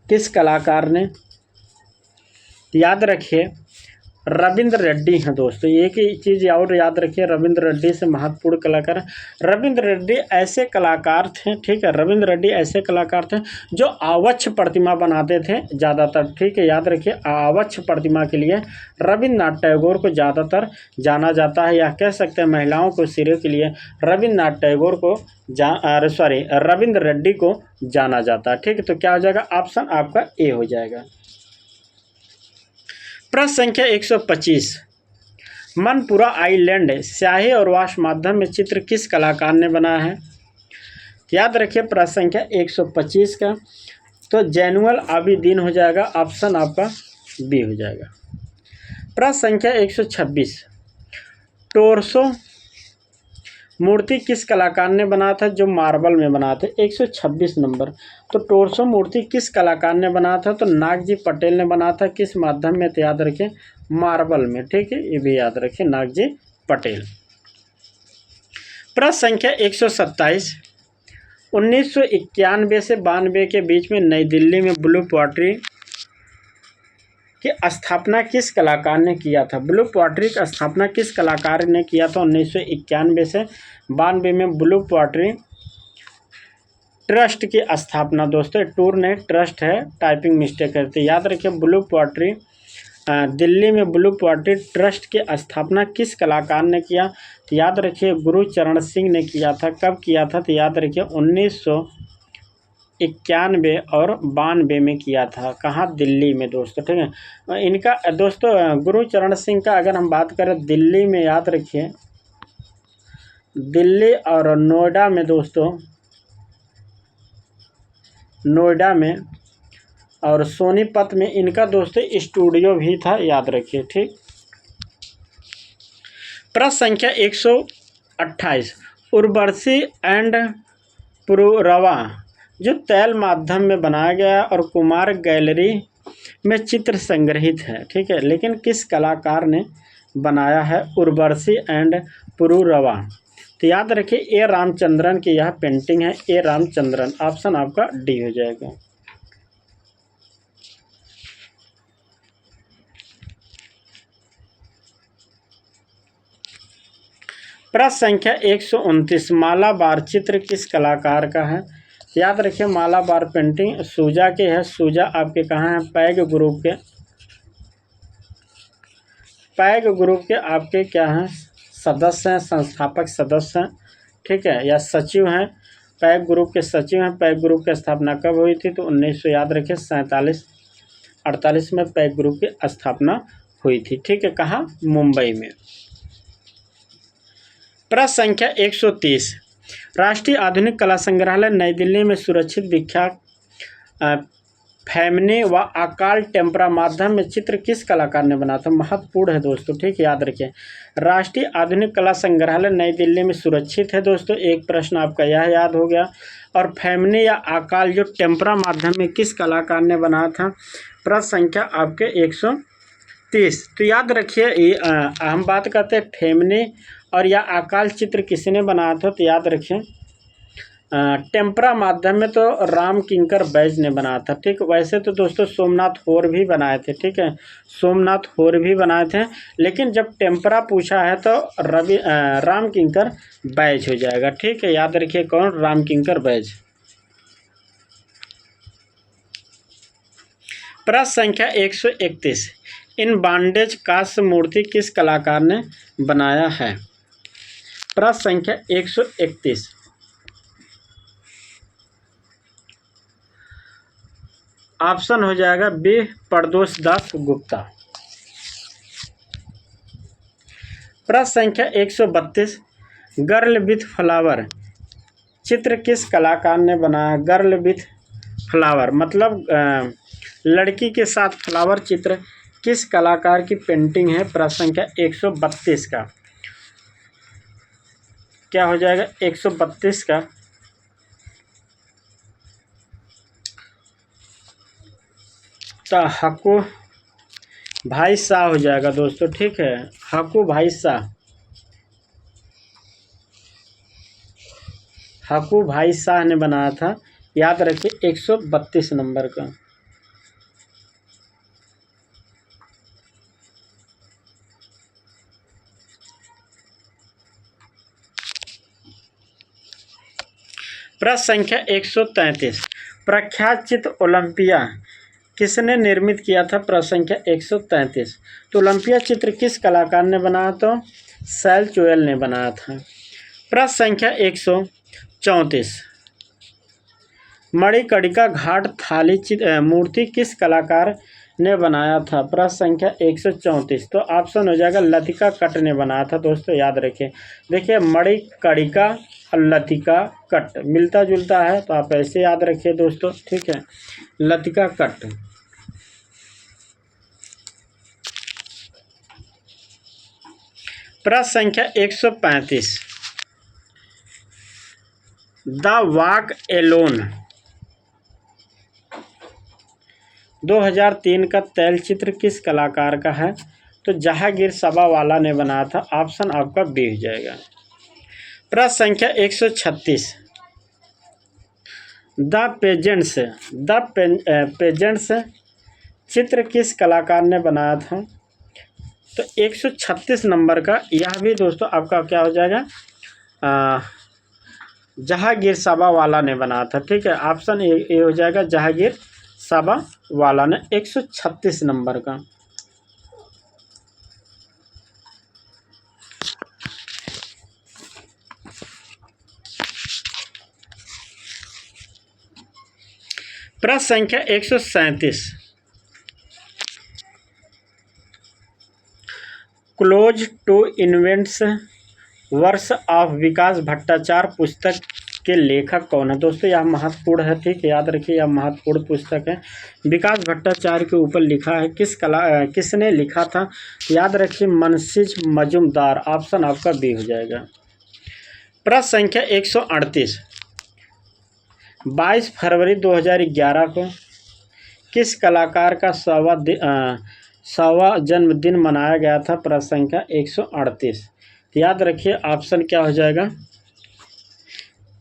किस कलाकार ने? याद रखिए रविंद्र रेड्डी हैं दोस्तों। एक ही चीज़ और याद रखिए, रविंद्र रेड्डी से महत्वपूर्ण कलाकार। रविंद्र रेड्डी ऐसे कलाकार थे, ठीक है, रविंद्र रेड्डी ऐसे कलाकार थे जो आवक्ष प्रतिमा बनाते थे ज़्यादातर, ठीक है। याद रखिए आवक्ष प्रतिमा के लिए रविंद्रनाथ टैगोर को ज़्यादातर जाना जाता है, या कह सकते हैं महिलाओं को सिरे के लिए रविंद्रनाथ टैगोर को रविंद्र रेड्डी को जाना जाता है, ठीक है। तो क्या हो जाएगा? ऑप्शन आपका ए हो जाएगा। प्रश्न संख्या 125। मनपुरा आइलैंड स्याही और वाश माध्यम में चित्र किस कलाकार ने बनाया है? याद रखिए प्रश्न संख्या 125 का, तो जैनुअल आबिदीन हो जाएगा। ऑप्शन आपका बी हो जाएगा। प्रश्न संख्या 126। टोरसो मूर्ति किस कलाकार ने बनाया था, जो मार्बल में बनाया था? 126 नंबर। तो टोरसो मूर्ति किस कलाकार ने बनाया था? तो नागजी पटेल ने बनाया था। किस माध्यम में? तो याद रखें मार्बल में, ठीक है, ये भी याद रखें नागजी पटेल। प्रश्न संख्या 127। 1991 से 92 के बीच में नई दिल्ली में ब्लू पोएट्री की स्थापना किस कलाकार ने किया था? ब्लू पोएट्री की स्थापना किस कलाकार ने किया था 1991 से 92 में? ब्लू पोएट्री ट्रस्ट की स्थापना दोस्तों, टूर नहीं ट्रस्ट है, टाइपिंग मिस्टेक करते, याद रखिए। ब्लू पोएट्री दिल्ली में ब्लू पोएट्री ट्रस्ट की स्थापना किस कलाकार ने किया? तो याद रखिए गुरुचरण सिंह ने किया था। कब किया था? तो याद रखिए 1991 और 92 में किया था। कहाँ? दिल्ली में दोस्तों, ठीक है। इनका दोस्तों गुरुचरण सिंह का अगर हम बात करें दिल्ली में, याद रखिए दिल्ली और नोएडा में दोस्तों, नोएडा में और सोनीपत में इनका दोस्तों स्टूडियो भी था, याद रखिए, ठीक। प्रश्न संख्या 128, उर्वशी एंड पुरुरवा जो तैल माध्यम में बनाया गया और कुमार गैलरी में चित्र संग्रहित है, ठीक है, लेकिन किस कलाकार ने बनाया है उर्वशी एंड पुरुरवा? तो याद रखिए ए रामचंद्रन की यह पेंटिंग है, ए रामचंद्रन। ऑप्शन आपका डी हो जाएगा। प्रश्न संख्या 129, मालाबार चित्र किस कलाकार का है? याद रखिए मालाबार पेंटिंग सूजा के है। सूजा आपके कहाँ हैं? पैग ग्रुप के, पैग ग्रुप के आपके क्या हैं? सदस्य हैं, संस्थापक सदस्य हैं, ठीक है, या सचिव हैं। पैग ग्रुप के सचिव हैं। पैग ग्रुप की स्थापना कब हुई थी? तो 1900 याद रखिए 47-48 में पैग ग्रुप की स्थापना हुई थी, ठीक है। कहाँ? मुंबई में। प्रश्न संख्या 130, राष्ट्रीय आधुनिक कला संग्रहालय नई दिल्ली में सुरक्षित विख्यात फैमने व अकाल टेम्परा माध्यम में चित्र किस कलाकार ने बनाया था? महत्वपूर्ण है दोस्तों, ठीक, याद रखिए। राष्ट्रीय आधुनिक कला संग्रहालय नई दिल्ली में सुरक्षित है दोस्तों, एक प्रश्न आपका यह याद हो गया। और फैमने या अकाल जो टेम्परा माध्यम में किस कलाकार ने बनाया था? प्रश्न संख्या आपके 130। तो याद रखिए हम बात करते हैं फैमने और या अकाल चित्र किसने बनाया था? तो याद रखें टेम्परा माध्यम में तो राम किंकर बैज ने बनाया था, ठीक। वैसे तो दोस्तों सोमनाथ होर भी बनाए थे, ठीक है, सोमनाथ होर भी बनाए थे, लेकिन जब टेम्परा पूछा है तो राम किंकर बैज हो जाएगा, ठीक है। याद रखिए कौन? राम किंकर बैज। प्रश्न संख्या 131, इन बांडेज कांस्य मूर्ति किस कलाकार ने बनाया है? प्रश्न संख्या 131, ऑप्शन हो जाएगा बी प्रदोष दास गुप्ता। प्रश्न संख्या 132, गर्ल विथ फ्लावर चित्र किस कलाकार ने बनाया? गर्ल विथ फ्लावर मतलब लड़की के साथ फ्लावर चित्र किस कलाकार की पेंटिंग है? प्रश्न संख्या 132 का क्या हो जाएगा? 132 का तो हकू भाई शाह हो जाएगा दोस्तों, ठीक है, हकू भाई शाह, हकू भाई शाह ने बनाया था, याद रखिए 132 नंबर का। प्रश्न संख्या 133, प्रख्यात चित्र ओलंपिया किसने निर्मित किया था? प्रश्न संख्या 133, तो ओलंपिया चित्र किस कलाकार ने बनाया? तो सैल चोयल ने बनाया था। प्रश्न संख्या 134, मणिकर्णिका घाट थाली मूर्ति किस कलाकार ने बनाया था? प्रश्न संख्या 134, तो ऑप्शन हो जाएगा लतिका कट ने बनाया था दोस्तों, याद रखिए। देखिए मणिकर्णिका और लतिका कट मिलता जुलता है, तो आप ऐसे याद रखिए दोस्तों, ठीक है, लतिका कट। प्रश्न संख्या 135, द वॉक एलोन 2003 का तैल चित्र किस कलाकार का है? तो जहांगीर सबावाला ने बनाया था, ऑप्शन आपका बी हो जाएगा। प्रश्न संख्या 136, द पेजेंट्स चित्र किस कलाकार ने बनाया था? तो 136 नंबर का यह भी दोस्तों आपका क्या हो जाएगा, जहांगीर साबावाला ने बनाया था। ठीक है, ऑप्शन ए हो जाएगा जहांगीर साबावाला ने, 136 नंबर का। प्रश्न संख्या 137, क्लोज टू इन्वेंट्स वर्ष ऑफ विकास भट्टाचार्य पुस्तक के लेखक कौन है? दोस्तों यह महत्वपूर्ण है, ठीक है, याद रखिए यह महत्वपूर्ण पुस्तक है। विकास भट्टाचार्य के ऊपर लिखा है, किसने लिखा था? याद रखिए मनसिज मजुमदार, ऑप्शन आपका बी हो जाएगा। प्रश्न संख्या 138, 22 फरवरी 2011 को किस कलाकार का 100वां जन्मदिन मनाया गया था? प्रश्न संख्या 138, याद रखिए ऑप्शन क्या हो जाएगा,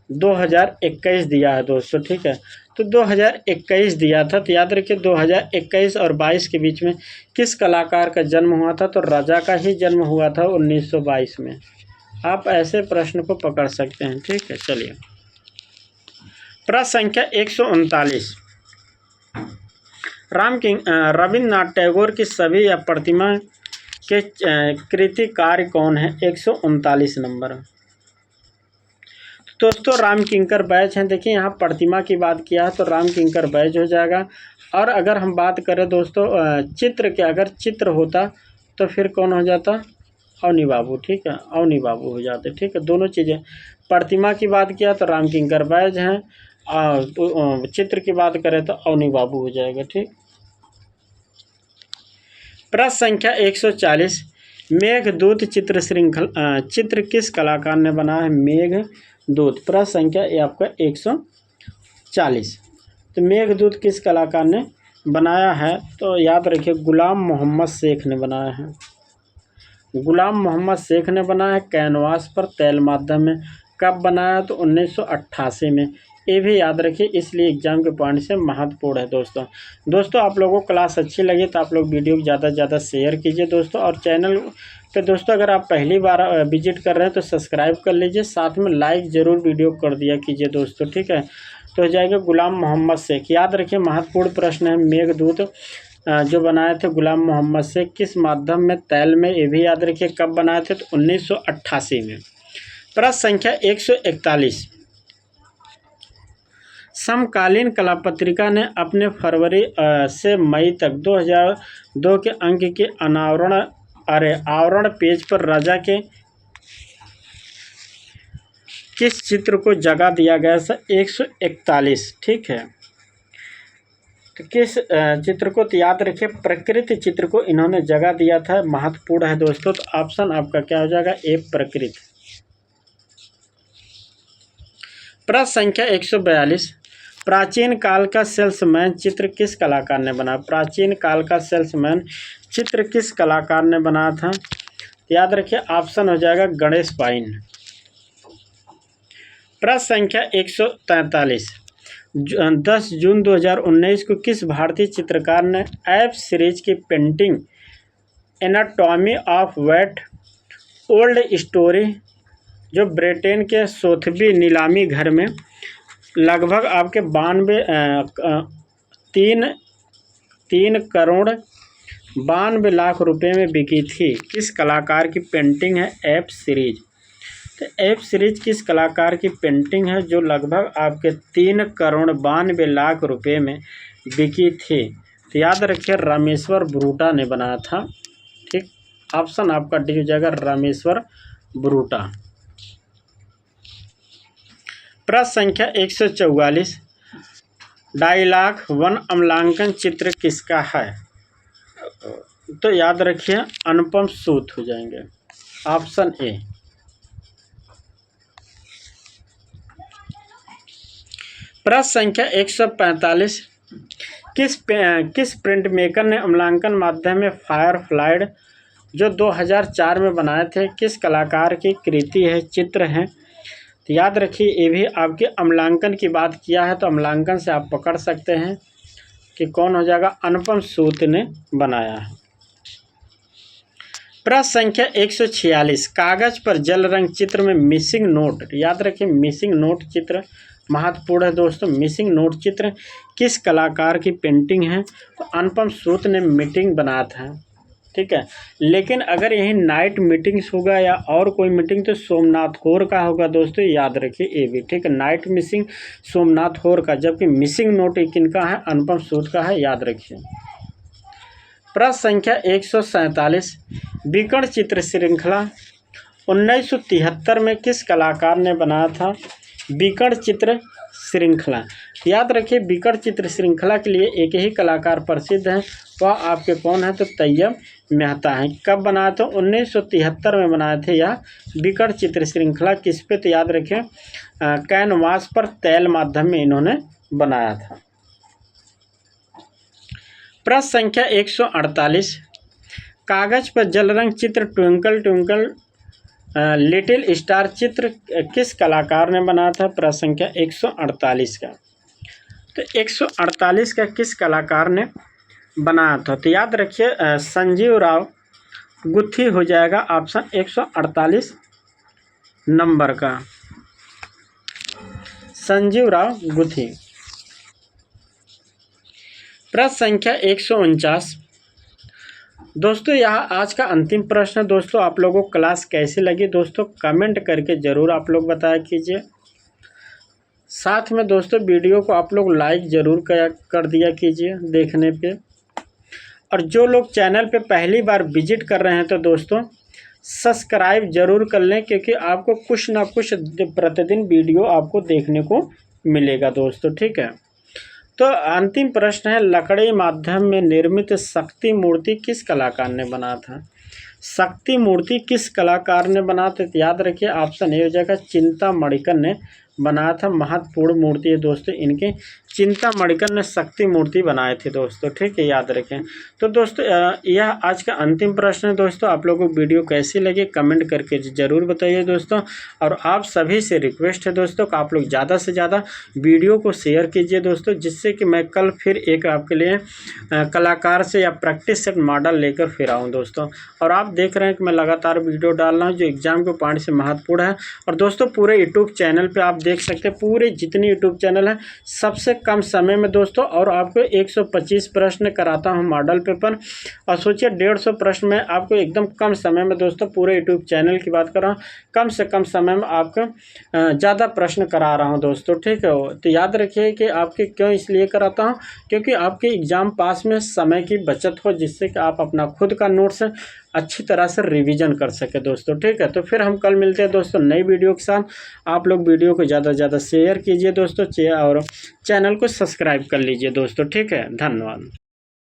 2021 दिया है दोस्तों। ठीक है, तो 2021 दिया था, तो याद रखिए 2021 और 22 के बीच में किस कलाकार का जन्म हुआ था? तो राजा का ही जन्म हुआ था 1922 में। आप ऐसे प्रश्न को पकड़ सकते हैं। ठीक है, चलिए प्रश्न संख्या 139, रविन्द्रनाथ टैगोर की सभी या प्रतिमा के कृति कार्य कौन है? 139 नंबर। दोस्तों राम किंकर बैच हैं, देखिए यहाँ प्रतिमा की बात किया है तो राम किंकर बैच हो जाएगा। और अगर हम बात करें दोस्तों चित्र के, अगर चित्र होता तो फिर कौन हो जाता? अवनी बाबू। ठीक है, अवनी बाबू हो जाते। ठीक है, दोनों चीज़ें, प्रतिमा की बात किया तो राम किंकर बैच हैं, और चित्र की बात करें तो अवनी बाबू हो जाएगा। ठीक, प्रश्न संख्या 140, मेघदूत चित्र किस कलाकार ने बनाया है? मेघदूत। प्रश्न संख्या ये आपका 140, तो मेघदूत किस कलाकार ने बनाया है? तो याद रखिए गुलाम मोहम्मद शेख ने बनाया है। गुलाम मोहम्मद शेख ने बनाया है कैनवास पर तैल माध्यम में। कब बनाया? तो 1988 में। ये भी याद रखिए, इसलिए एग्जाम के पॉइंट से महत्वपूर्ण है दोस्तों। आप लोगों को क्लास अच्छी लगी तो आप लोग वीडियो को ज़्यादा से ज़्यादा शेयर कीजिए दोस्तों। और चैनल पे दोस्तों अगर आप पहली बार विजिट कर रहे हैं तो सब्सक्राइब कर लीजिए, साथ में लाइक ज़रूर वीडियो कर दिया कीजिए दोस्तों। ठीक है, तो हो जाएगा गुलाम मोहम्मद शेख। याद रखिए महत्वपूर्ण प्रश्न है, मेघदूत जो बनाए थे गुलाम मोहम्मद शेख किस माध्यम में? तैल में। ये भी याद रखिए कब बनाए थे? तो 1988 में। प्रश्न संख्या 141, समकालीन कला पत्रिका ने अपने फरवरी से मई तक 2002 के अंक के आवरण पेज पर राजा के किस चित्र को जगह दिया गया? 141। ठीक है, तो किस चित्र को? तो याद रखिए प्रकृति चित्र को इन्होंने जगह दिया था, महत्वपूर्ण है दोस्तों। तो ऑप्शन आपका क्या हो जाएगा? ए प्रकृति। प्रश्न संख्या 142, प्राचीन काल का सेल्समैन चित्र किस कलाकार ने बनाया? प्राचीन काल का सेल्समैन चित्र किस कलाकार ने बनाया था? याद रखिए ऑप्शन हो जाएगा गणेश पाइन। प्रश्न संख्या 143, 10 जून 2019 को किस भारतीय चित्रकार ने एफ सीरीज की painting anatomy of wet old story, जो ब्रिटेन के सोथबी नीलामी घर में लगभग आपके 3 करोड़ 92 लाख रुपए में बिकी थी, किस कलाकार की पेंटिंग है? F series. तो एफ सीरीज किस कलाकार की पेंटिंग है जो लगभग आपके 3 करोड़ 92 लाख रुपए में बिकी थी? तो याद रखिए रामेश्वर ब्रूटा ने बनाया था। ठीक, ऑप्शन आपका डी हो जाएगा रामेश्वर ब्रूटा। प्रश्न संख्या 144, डायलॉग 1 अमलांकन चित्र किसका है? तो याद रखिए अनुपम सूद हो जाएंगे, ऑप्शन ए। प्रश्न संख्या 145, किस प्रिंट मेकर ने अमलांकन माध्यम में फायरफ्लाइड जो 2004 में बनाए थे किस कलाकार की कृति है, चित्र है? तो याद रखिए ये भी आपके अम्लांकन की बात किया है, तो अम्लांकन से आप पकड़ सकते हैं कि कौन हो जाएगा, अनुपम सूत ने बनाया है। प्रश्न संख्या 146, कागज पर जल रंग चित्र में मिसिंग नोट, याद रखिए मिसिंग नोट चित्र महत्वपूर्ण है दोस्तों। मिसिंग नोट चित्र किस कलाकार की पेंटिंग है, तो अनुपम सूत ने मीटिंग बनाया था, ठीक है। लेकिन अगर यही नाइट मीटिंग्स होगा या और कोई मीटिंग तो सोमनाथ होर का होगा दोस्तों, याद रखिए ये भी, ठीक है। नाइट मिसिंग सोमनाथ होर का, जबकि मिसिंग नोट किनका है, अनुपम सूत का है, याद रखिए। प्रश्न संख्या 147, विकर्ण चित्र श्रृंखला 1973 में किस कलाकार ने बनाया था, विकर्ण चित्र श्रृंखला। याद रखिए विकर्ण चित्र श्रृंखला के लिए एक ही कलाकार प्रसिद्ध है, वह आपके कौन है, तो तैयब मेहता है। कब बनाया था, 1973 में बनाए थे यह विकर्ण चित्र श्रृंखला। किस पे, तो याद रखें कैनवास पर तैल माध्यम में इन्होंने बनाया था। प्रश्न संख्या 148, कागज पर जल रंग चित्र ट्विंकल ट्विंकल लिटिल स्टार चित्र किस कलाकार ने बनाया था, प्रश्न संख्या 148 का। तो 148 का किस कलाकार ने बनाया था, तो याद रखिए संजीव राव गुत्थी हो जाएगा ऑप्शन 148 नंबर का, संजीव राव गुत्थी। प्रश्न संख्या 149, दोस्तों यह आज का अंतिम प्रश्न है। दोस्तों आप लोगों को क्लास कैसी लगी दोस्तों, कमेंट करके ज़रूर आप लोग बताया कीजिए। साथ में दोस्तों वीडियो को आप लोग लाइक ज़रूर कर दिया कीजिए देखने पे। और जो लोग चैनल पे पहली बार विजिट कर रहे हैं तो दोस्तों सब्सक्राइब ज़रूर कर लें, क्योंकि आपको कुछ ना कुछ प्रतिदिन वीडियो आपको देखने को मिलेगा दोस्तों, ठीक है। तो अंतिम प्रश्न है, लकड़ी माध्यम में निर्मित शक्ति मूर्ति किस कलाकार ने बनाया था, शक्ति मूर्ति किस कलाकार ने बनाया था, याद रखिए ऑप्शन ए हो जाएगा चिंतामणिकर ने बनाया था। महत्वपूर्ण मूर्ति है दोस्तों इनके, चिंतामणिकर ने शक्ति मूर्ति बनाए थे दोस्तों, ठीक है, याद रखें। तो दोस्तों यह आज का अंतिम प्रश्न है दोस्तों। आप लोगों को वीडियो कैसी लगी कमेंट करके ज़रूर बताइए दोस्तों। और आप सभी से रिक्वेस्ट है दोस्तों कि आप लोग ज़्यादा से ज़्यादा वीडियो को शेयर कीजिए दोस्तों, जिससे कि मैं कल फिर एक आपके लिए कलाकार से या प्रैक्टिस सेट मॉडल लेकर फिर आऊँ दोस्तों। और आप देख रहे हैं कि मैं लगातार वीडियो डाल रहा हूँ जो एग्जाम के पॉइंट से महत्वपूर्ण है। और दोस्तों पूरे यूट्यूब चैनल पर आप देख सकते हैं, पूरे जितने यूट्यूब चैनल हैं सबसे कम समय में दोस्तों, और आपको 125 प्रश्न कराता हूं मॉडल पेपर। और सोचिए 150 प्रश्न में आपको एकदम कम समय में दोस्तों, पूरे यूट्यूब चैनल की बात कर रहा हूं, कम से कम समय में आपको ज़्यादा प्रश्न करा रहा हूं दोस्तों, ठीक है। तो याद रखिए कि आपके क्यों इसलिए कराता हूं, क्योंकि आपके एग्ज़ाम पास में समय की बचत हो, जिससे कि आप अपना खुद का नोट्स अच्छी तरह से रिवीजन कर सके दोस्तों, ठीक है। तो फिर हम कल मिलते हैं दोस्तों नई वीडियो के साथ। आप लोग वीडियो को ज़्यादा से ज़्यादा शेयर कीजिए दोस्तों, और चैनल को सब्सक्राइब कर लीजिए दोस्तों, ठीक है। धन्यवाद।